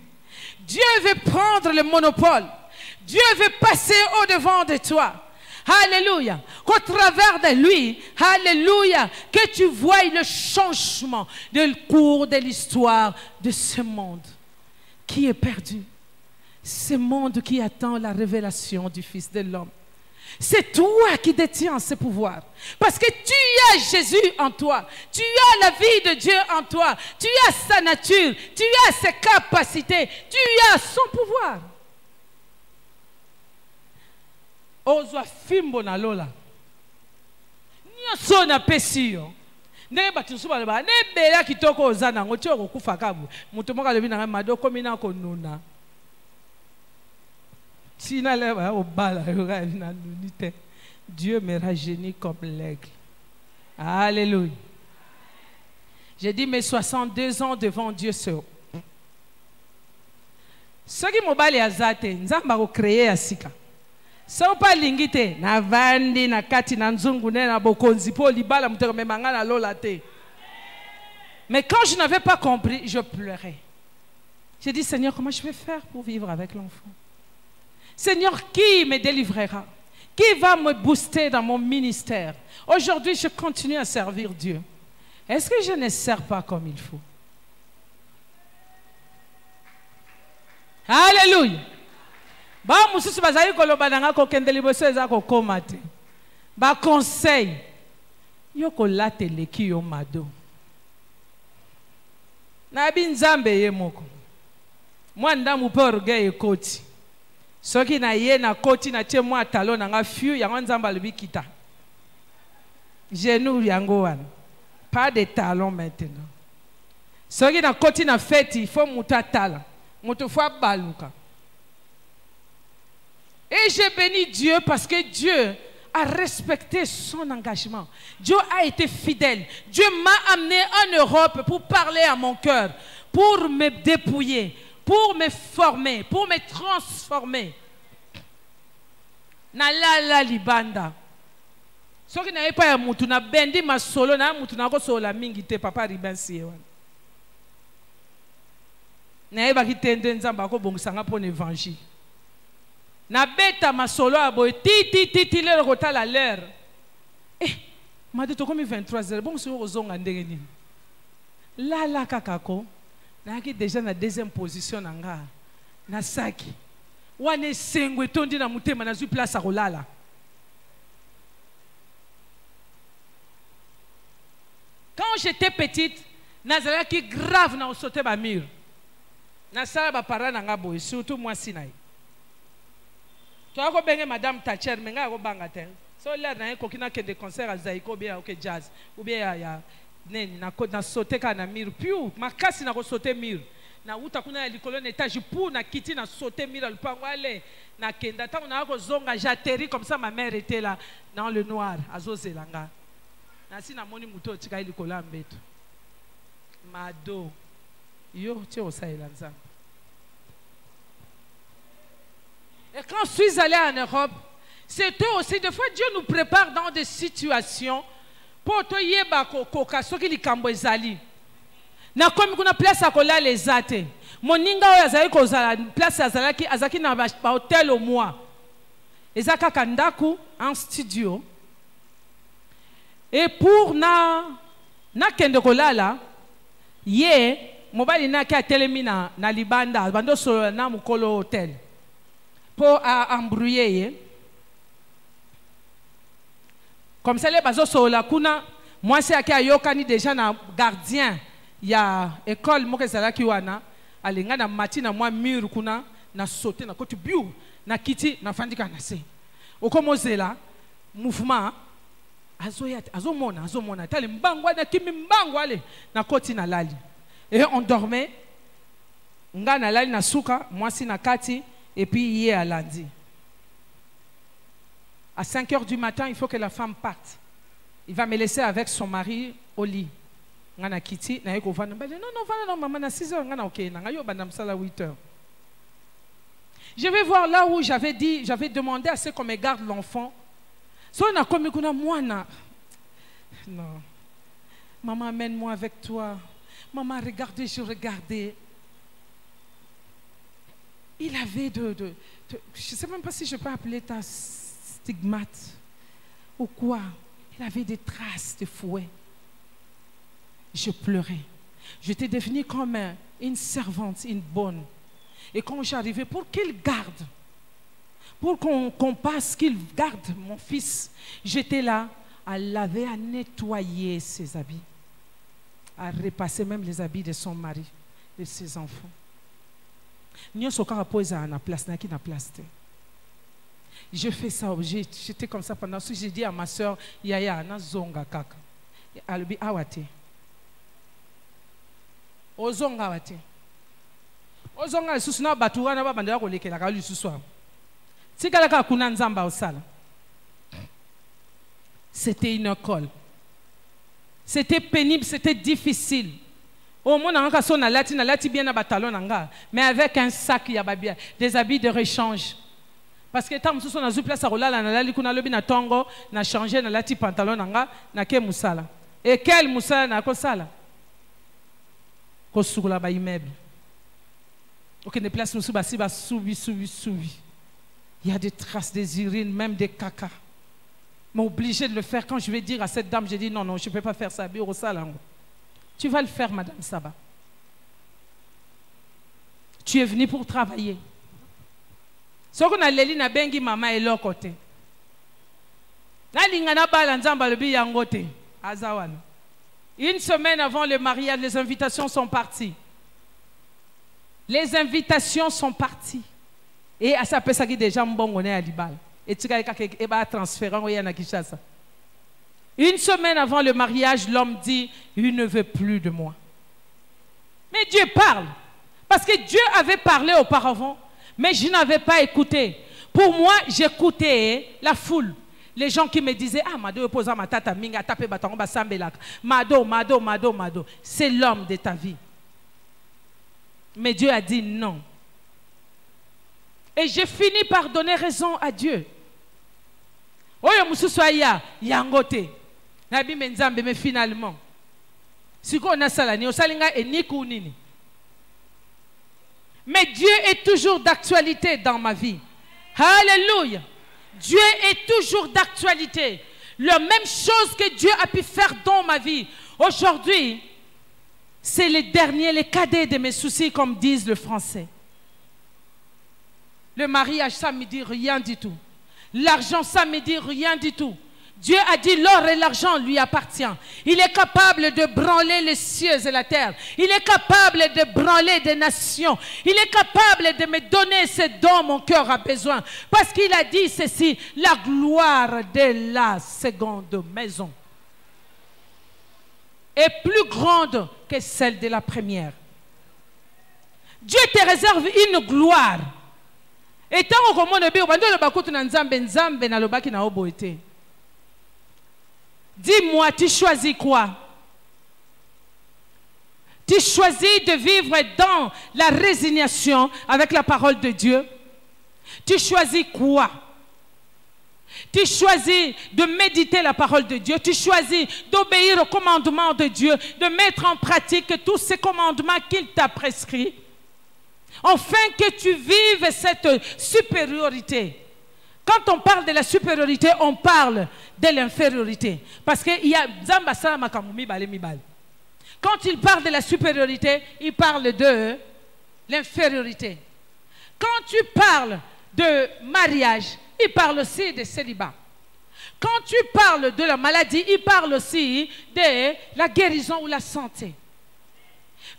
Dieu veut prendre le monopole. Dieu veut passer au-devant de toi. Alléluia. Qu'au travers de lui, alléluia, que tu voies le changement du cours de l'histoire de ce monde qui est perdu. Ce monde qui attend la révélation du Fils de l'homme. C'est toi qui détiens ce pouvoir. Parce que tu as Jésus en toi. Tu as la vie de Dieu en toi. Tu as sa nature. Tu as ses capacités. Tu as son pouvoir. Ozwa fimbo na lola. Nyoso na pesio. Ndenge batinsu baleba ne bela kitoko ozana ngo tyo kokufa kabu. Mutu moka lebi na madoko mina konuna. Tina leba obala yoga na nunite. Dieu me rajeunit comme l'aigle. Alléluia. J'ai dit mes 62 ans devant Dieu seul. Ce qui mobile azate, nzamba ko créer asika. So pa lingite na vandi na kati na nzungu na bokonzi po libala muteko memanga na lola te. Mais quand je n'avais pas compris, je pleurais. J'ai dit Seigneur, comment je vais faire pour vivre avec l'enfant? Seigneur, qui me délivrera? Qui va me booster dans mon ministère? Aujourd'hui, je continue à servir Dieu. Est-ce que je ne sers pas comme il faut? Alléluia. Ba mususu bazali koloba nanga ko kende liboso eza ko komate. Ba conseil yo ko latele ki yo mado. Na binzambe ye moko. Mwanda mu porge e koti. Soki na ye na koti na tie mwa talon nanga fiu ya nzamba lubikita. Genou yango wana. Pas de talons maintenant. Ce qui na koti na fête, il faut muta tala. Mutu faut baluka. Et j'ai béni Dieu parce que Dieu a respecté son engagement. Dieu a été fidèle. Dieu m'a amené en Europe pour parler à mon cœur, pour me dépouiller, pour me former, pour me transformer. Na la libanda. Ce qui n'a pas mutu na bendi ma solo na mutu na ko solo mingi te papa ribansi wana. Na eba ki tende nzamba ko bongusanga pour l'évangile. Na beta ma solo abo ti le rotala l'air. Ma dit comme 23h bon sur ozonga ndenge nini. La kakako na ki déjà na deuxième position nanga na saki. Wane sengwe tondi na mutema na zu place a kolala. Quand j'étais petite, nazala ki grave na sauté ba mur. Na sala ba parents nanga boy surtout moi Sinaï. Tu as bien Madame Thatcher, mais nga ko banga te. So l'air na ko kina ke de concert à Zaiko bien OK jazz ou bien ya neni na ko na sauter ka na mur piu makasi na ko sauter mur. Na uta kuna ya likolo na étage pour na kiti na sauter mur le pango ale na kenda ta na ko zonga j'atterris comme ça ma mère était là dans le noir azozelanga. Na si na moni muto tika likolo ambeto. Mado. Yo tu au Saïlanza. Et quand je suis allé en Europe, c'était aussi des fois Dieu nous prépare dans des situations pour te yeba koka soki likambo ezali. Na komi kuna place akola les ate. Moninga oyo azali kozala place azaki na ba hotel au mois. Ezaka kandaku en studio. Et pour na kende kolala ye mobali na ka telemina na libanda bando so na mukolo hotel. Pour embrouiller. Comme ça les bazo so la kuna moi c'est aki ayokani déjà na gardien ya école mo kezala ki wana alinga na matina moi mur kuna na sauter na koti biu na kiti na fandika na se okomozela mouvement azomona tali mbangwa na kimi mbangwa ale na koti na lali et on dormait nga na lali na suka moi si na kati et puis hier à lundi à 5h du matin il faut que la femme parte. Il va me laisser avec son mari au lit. Ngana kiti na yeko vana non maman na 6h ngana OK na yo bana msala 8h. Je vais voir là où j'avais demandé à ce qu'on me garde l'enfant. So na komi kuna mwana. Non. Maman amène-moi avec toi. Maman regardez, je regardais. Il avait je ne sais même pas si je peux appeler ça stigmate ou quoi. Il avait des traces de fouet. Je pleurais. J'étais devenue comme une servante, une bonne. Et quand j'arrivais, pour qu'il garde, pour qu'on passe, qu'il garde mon fils, j'étais là à laver, à nettoyer ses habits, à repasser même les habits de son mari, de ses enfants. Je fais ça, j'étais comme ça pendant ce que j'ai dit à ma soeur, Yaya, na zonga kaka. Alubi awate. Ozonga awate. Ozonga susuna batura na babanda ko lekela ka lususwa. Tikala ka kuna nzamba osala. C'était une école. C'était pénible, c'était difficile. Au moins, on a son lati bien à batalon nanga, mais avec un sac ya babia, des habits de rechange. Parce que tant que on a une place à rouler, on a kuna lobi na tongo, na changé na lati pantalon nanga, na ke musala. Et quel musala na ko sala? Ko sugula ba immeuble. Ok, des places musu basi ba soubi. Il y a des traces des urines, même des caca. Mais obligé de le faire. Quand je vais dire à cette dame, j'ai dit non, je ne peux pas faire ça. Tu vas le faire, Madame Saba. Tu es venue pour travailler. Ce qu'on a leli na bengi maman et l'autre côté. Une semaine avant le mariage, les invitations sont parties. Les invitations sont parties. Et à ça peut ça qui déjà mbongo ne à Libal. Et tu as transféré en Kishasa. Une semaine avant le mariage, l'homme dit, il ne veut plus de moi. Mais Dieu parle. Parce que Dieu avait parlé auparavant, mais je n'avais pas écouté. Pour moi, j'écoutais la foule. Les gens qui me disaient, ah, Mado, posa ma tata, minga, tape batango, basambelak. Mado, Mado, Mado, Mado. C'est l'homme de ta vie. Mais Dieu a dit non. Et j'ai fini par donner raison à Dieu. Oyo mususoya, yangote. Nabi menzambe, mais finalement, si on a salani, on salinga et nikou nini. Mais Dieu est toujours d'actualité dans ma vie. Alléluia. Dieu est toujours d'actualité. La même chose que Dieu a pu faire dans ma vie. Aujourd'hui, c'est les derniers, les cadets de mes soucis, comme disent le français. Le mariage, ça me dit rien du tout. L'argent, ça me dit rien du tout. Dieu a dit l'or et l'argent lui appartient. Il est capable de branler les cieux et la terre. Il est capable de branler des nations. Il est capable de me donner ce dont mon cœur a besoin. Parce qu'il a dit ceci, la gloire de la seconde maison est plus grande que celle de la première. Dieu te réserve une gloire. Et tant qu'on me dit, dis-moi, tu choisis quoi? Tu choisis de vivre dans la résignation avec la parole de Dieu? Tu choisis quoi? Tu choisis de méditer la parole de Dieu. Tu choisis d'obéir au commandement de Dieu, de mettre en pratique tous ces commandements qu'il t'a prescrits, afin que tu vives cette supériorité. Quand on parle de la supériorité, on parle de l'infériorité. Parce qu'il y a... Quand il parle de la supériorité, il parle de l'infériorité. Quand tu parles de mariage, il parle aussi de célibat. Quand tu parles de la maladie, il parle aussi de la guérison ou la santé.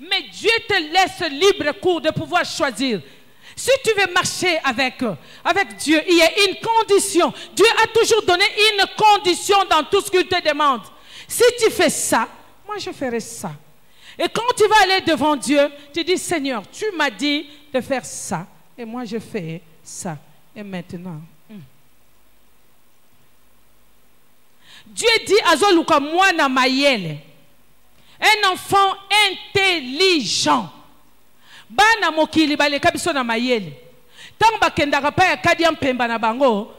Mais Dieu te laisse libre cours de pouvoir choisir. Si tu veux marcher avec Dieu, il y a une condition. Dieu a toujours donné une condition dans tout ce qu'il te demande. Si tu fais ça, moi je ferai ça. Et quand tu vas aller devant Dieu, tu dis, Seigneur, tu m'as dit de faire ça. Et moi je fais ça. Et maintenant... Dieu dit à Zoluka Mwana Mayele, un enfant intelligent. Bana mokili baleka biso na mayele. Tant bakendaka pa ya kadi mpemba na bango,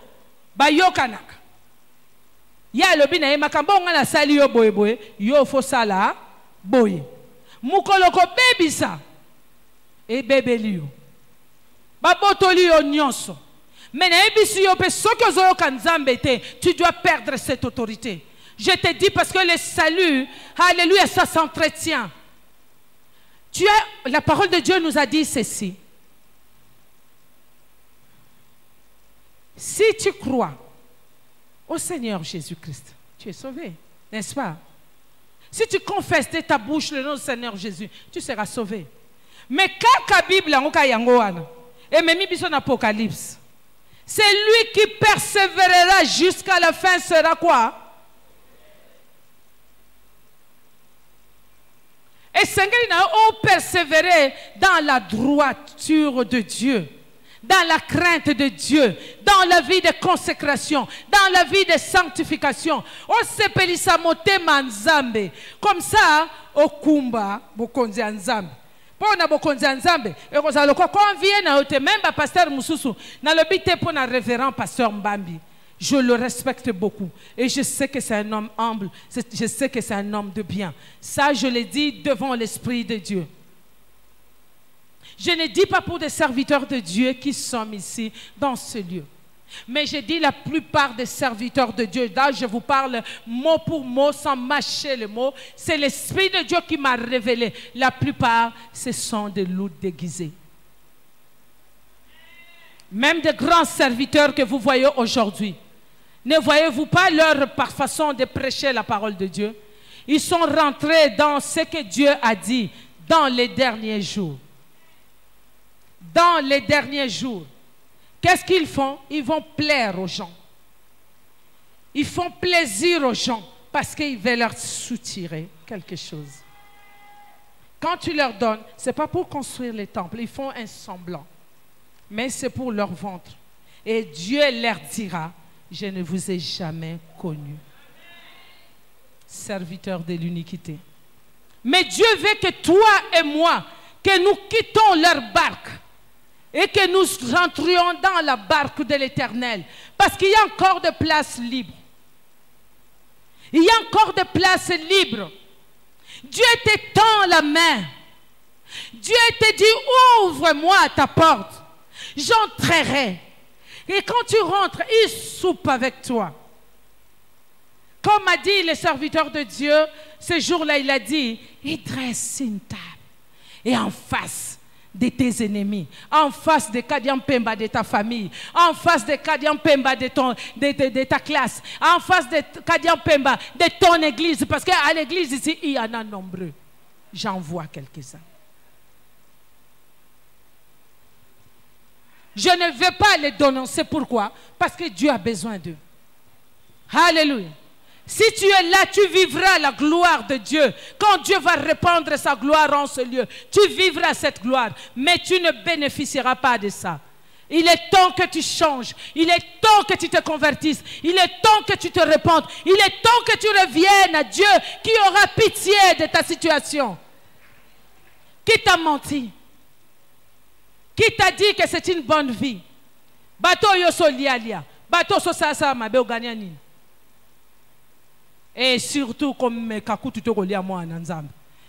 bayokanaka. Ya lobi na ye makambo nga na sali yo boye boye, yo fo sala boye. Mukoloko bebisa e bebeli yo. Babotoli yo nyonso. Mais tu dois perdre cette autorité. Je te dis parce que le salut, alléluia, ça s'entretient. La parole de Dieu nous a dit ceci. Si tu crois au Seigneur Jésus-Christ, tu es sauvé, n'est-ce pas? Si tu confesses de ta bouche le nom du Seigneur Jésus, tu seras sauvé. Mais quand la Bible et même dans l'Apocalypse, c'est lui qui persévérera jusqu'à la fin sera quoi? Et Seigneur, on persévérer dans la droiture de Dieu, dans la crainte de Dieu, dans la vie de consécration, dans la vie de sanctification. On s'appelle motema nzambe. Comme ça, au kumba, bokonzi nzambe. Pour na bokonzi nzambe, et quand on vient na ote même pasteur Mususu, na lobité pour na révérend pasteur Mbambi. Je le respecte beaucoup et je sais que c'est un homme humble, je sais que c'est un homme de bien. Ça, je le dis devant l'Esprit de Dieu. Je ne dis pas pour des serviteurs de Dieu qui sont ici dans ce lieu. Mais je dis la plupart des serviteurs de Dieu, là je vous parle mot pour mot sans mâcher le mot, c'est l'Esprit de Dieu qui m'a révélé. La plupart, ce sont des loups déguisés. Même des grands serviteurs que vous voyez aujourd'hui, ne voyez-vous pas leur façon de prêcher la parole de Dieu? Ils sont rentrés dans ce que Dieu a dit dans les derniers jours. Dans les derniers jours. Qu'est-ce qu'ils font? Ils vont plaire aux gens. Ils font plaisir aux gens parce qu'ils veulent leur soutirer quelque chose. Quand tu leur donnes, ce n'est pas pour construire les temples, ils font un semblant, mais c'est pour leur ventre. Et Dieu leur dira, je ne vous ai jamais connus, serviteurs de l'iniquité. Mais Dieu veut que toi et moi, que nous quittons leur barque et que nous rentrions dans la barque de l'Éternel. Parce qu'il y a encore de places libres. Il y a encore de places libres. Dieu te tend la main. Dieu te dit, ouvre-moi ta porte. J'entrerai. Et quand tu rentres, il soupe avec toi. Comme a dit le serviteur de Dieu, ce jour-là, il a dit, il dresse une table. Et en face de tes ennemis, en face de Kadian Pemba de ta famille, en face de Kadian Pemba de ta classe, en face de Kadian Pemba de ton église, parce qu'à l'église ici, il y en a nombreux. J'en vois quelques-uns. Je ne veux pas les dénoncer. Pourquoi? Parce que Dieu a besoin d'eux. Alléluia. Si tu es là, tu vivras la gloire de Dieu. Quand Dieu va répandre sa gloire en ce lieu, tu vivras cette gloire. Mais tu ne bénéficieras pas de ça. Il est temps que tu changes. Il est temps que tu te convertisses. Il est temps que tu te répandes. Il est temps que tu reviennes à Dieu qui aura pitié de ta situation. Qui t'a menti? Qui t'a dit que c'est une bonne vie? Bato yo so lia. Bato so sa mabe oganiani. Et surtout comme kakutu to kolia moi na nzambe.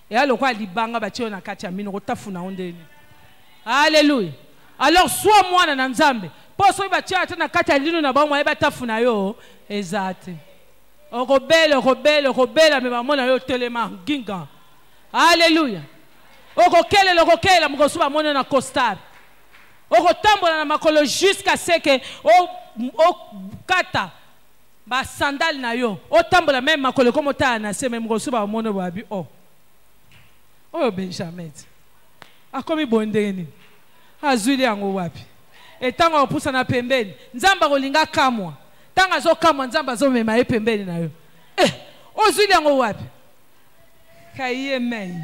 Et alors quoi libanga ba tio na kati ya mino ko tafuna ondeni. Alléluia. Alors soit moi na nzambe. Poso ba tio ata na kati ya lino na ba moi ba tafuna yo ezate. Robela me ba mona yo telema ginga. Alléluia. Okokela mukosuba mona na costard. Okotambola na makolo jusqu'à ce que o kata ba sandal na yo otambola même makolo comme ta na se même kosuba mona babi Benjamin akomi bondeni azuli yango wapi etanga opusa na pembeni nzamba kolinga kamwa tanga zo kamwa nzamba zo mema pembeni na yo ozuli yango wapi kaye men.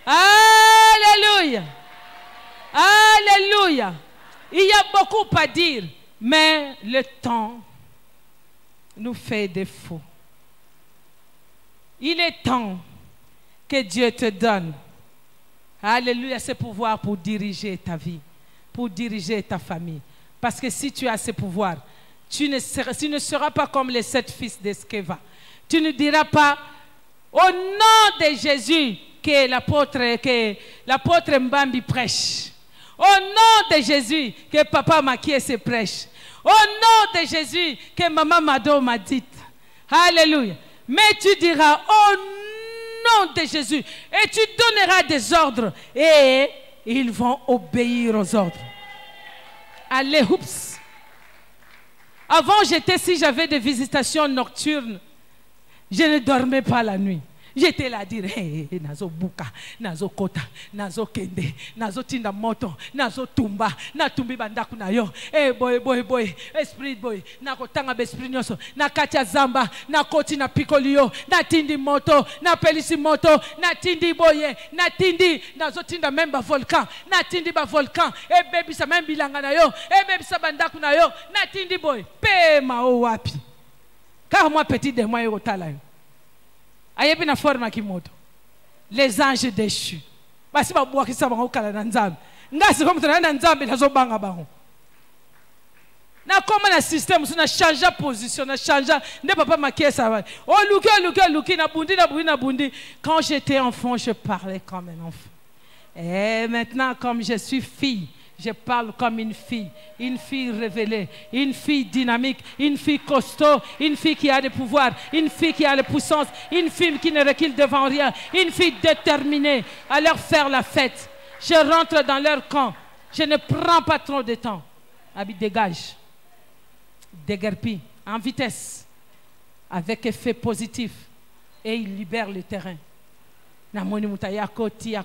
Alléluia. Alléluia. Il y a beaucoup à dire, mais le temps nous fait défaut. Il est temps que Dieu te donne, alléluia, ce pouvoir pour diriger ta vie, pour diriger ta famille. Parce que si tu as ce pouvoir, tu ne seras pas comme les 7 fils d'Eskeva. Tu ne diras pas, au nom de Jésus, que l'apôtre Mbambi prêche. Au nom de Jésus, que papa Makie se prêche. Au nom de Jésus, que maman Mado m'a dit. Alléluia. Mais tu diras, au nom de Jésus, et tu donneras des ordres, et ils vont obéir aux ordres. Allez, oups. Avant, si j'avais des visitations nocturnes, je ne dormais pas la nuit. J'étais là à dire, hey, nazo buka, nazo kota, nazo kende, nazo tinda moto, nazo tumba, na tumbi bandaku na yo. Hey boy, esprit boy, na kotanga besprit nyoso, na katia zamba, na koti na pikolio, na tindi moto, na pelisi moto, na tindi boye, na tindi, nazo tinda même ba volcan, na tindi ba volcan, e baby sa même bilanga na yo, e baby sa bandaku na yo, na tindi boy, pe ma o wapi. Car moi petit de moi yo tala yo. Ayebi na forma kimoto. Les anges déchus. Basi ba bwa kisa bango kala na nzambe. Ngasi comme tona na nzambe nazo banga bango. Na comme na système so na changer position, na changer ne papa makie ça va. Oh luki na bundi. Quand j'étais enfant, je parlais comme un enfant. Et maintenant comme je suis fille, je parle comme une fille révélée, une fille dynamique, une fille costaud, une fille qui a des pouvoirs, une fille qui a la puissance, une fille qui ne recule devant rien, une fille déterminée à leur faire la fête. Je rentre dans leur camp, je ne prends pas trop de temps. Abi dégage, déguerpis, en vitesse, avec effet positif, et il libère le terrain. Na moni mutaya koti,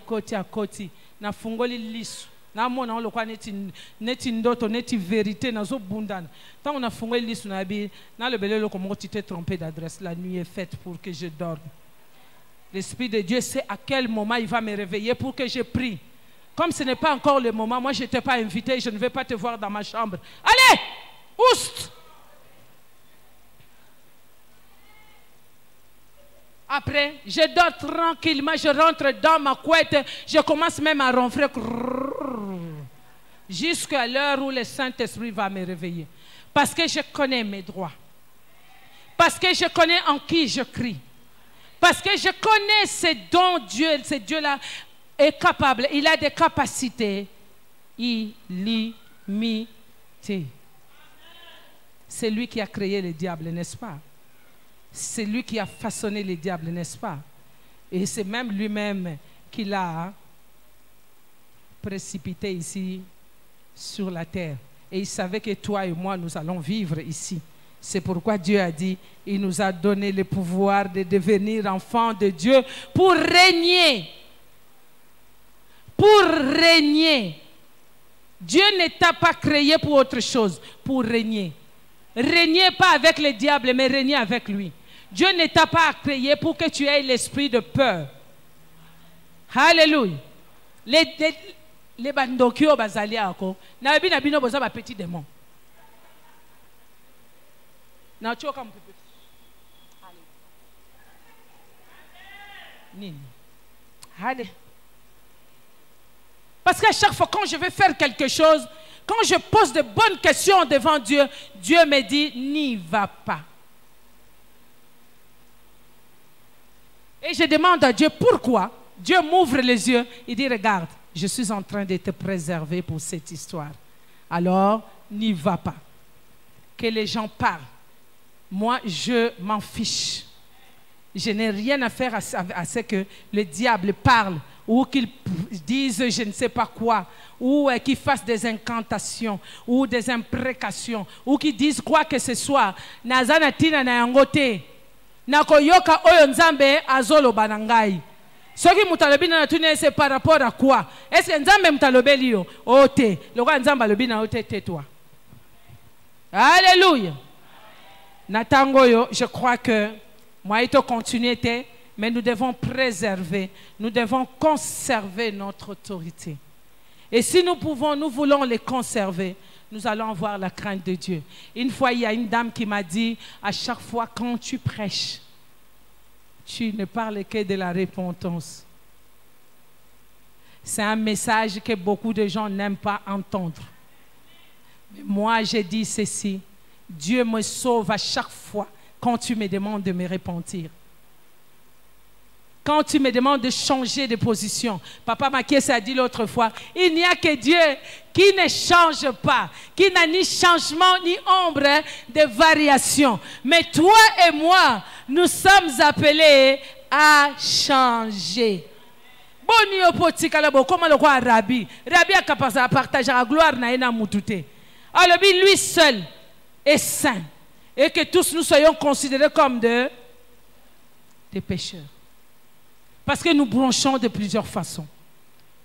na fungoli lisu. Na mona on le kwa neti ndoto neti vérité na zo bundana. Tant on a fongé liste na bi na le belelo comme tu t'es trompé d'adresse. La nuit est faite pour que je dorme. L'Esprit de Dieu sait à quel moment il va me réveiller pour que je prie. Comme ce n'est pas encore le moment, moi je ne t'ai pas invité, je ne vais pas te voir dans ma chambre. Allez, oust! Après, je dors tranquillement, je rentre dans ma couette, je commence même à ronfler jusqu'à l'heure où le Saint-Esprit va me réveiller. Parce que je connais mes droits. Parce que je connais en qui je crie. Parce que je connais ce dont ce Dieu-là est capable. Il a des capacités illimitées. C'est lui qui a créé le diable, n'est-ce pas? C'est lui qui a façonné le diable, n'est-ce pas? Et c'est même lui-même qui l'a précipité ici sur la terre. Et il savait que toi et moi, nous allons vivre ici. C'est pourquoi Dieu a dit, il nous a donné le pouvoir de devenir enfants de Dieu pour régner. Pour régner. Dieu ne t'a pas créé pour autre chose, pour régner. Régner pas avec le diable, mais régner avec lui. Dieu ne t'a pas créé pour que tu aies l'esprit de peur. Alléluia. Les bandokio bazaliako, na bino boza ba petit démon. Na choka mpepe. Nini. Allez. Parce qu'à chaque fois quand je vais faire quelque chose, quand je pose de bonnes questions devant Dieu, Dieu me dit, n'y va pas. Et je demande à Dieu pourquoi. Dieu m'ouvre les yeux, il dit, regarde, je suis en train de te préserver pour cette histoire. Alors, n'y va pas. Que les gens parlent. Moi, je m'en fiche. Je n'ai rien à faire à ce que le diable parle ou qu'il dise je ne sais pas quoi, ou qu'il fasse des incantations, ou des imprécations, ou qu'il dise quoi que ce soit. Nazana tina na yangote. Nakoyoka oyo nzambe azolo banangai. Ce qui mutalobi na tune c'est par rapport à quoi? Est-ce que nzambe mutalobeli yo? Ote. Loko nzamba lobi na ote tais-toi. Alléluia. Natango yo, je crois que moi il continuité. Mais nous devons préserver, nous devons conserver notre autorité. Et si nous voulons les conserver, nous allons avoir la crainte de Dieu. Une fois, il y a une dame qui m'a dit, à chaque fois quand tu prêches, tu ne parles que de la repentance. C'est un message que beaucoup de gens n'aiment pas entendre. Mais moi, j'ai dit ceci, Dieu me sauve à chaque fois quand tu me demandes de me repentir. Quand tu me demandes de changer de position, Papa Makiese a dit l'autre fois, il n'y a que Dieu qui ne change pas, qui n'a ni changement ni ombre de variation. Mais toi et moi, nous sommes appelés à changer. Boni opotika labo comment le quoi Rabbi a capacité à partager la gloire na ena mutute. Alors lui seul est saint et que tous nous soyons considérés comme des pécheurs. Parce que nous branchons de plusieurs façons.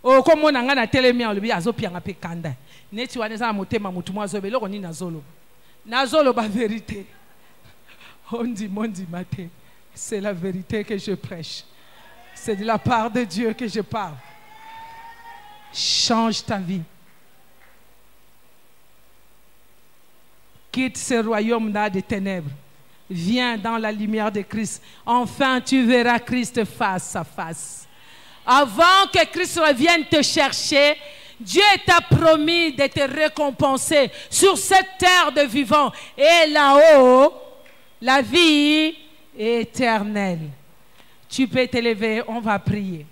Oh, comme on a un télémien, on lui a dit à pe kanda. Neti waneza motema mutumwa zobe loko ni nazolo. Nazolo ba vérité. On dit matin. C'est la vérité que je prêche. C'est de la part de Dieu que je parle. Change ta vie. Quitte ce royaume-là de ténèbres. Viens dans la lumière de Christ. Enfin, tu verras Christ face à face. Avant que Christ revienne te chercher, Dieu t'a promis de te récompenser sur cette terre de vivants. Et là-haut, la vie éternelle. Tu peux t'élever, on va prier.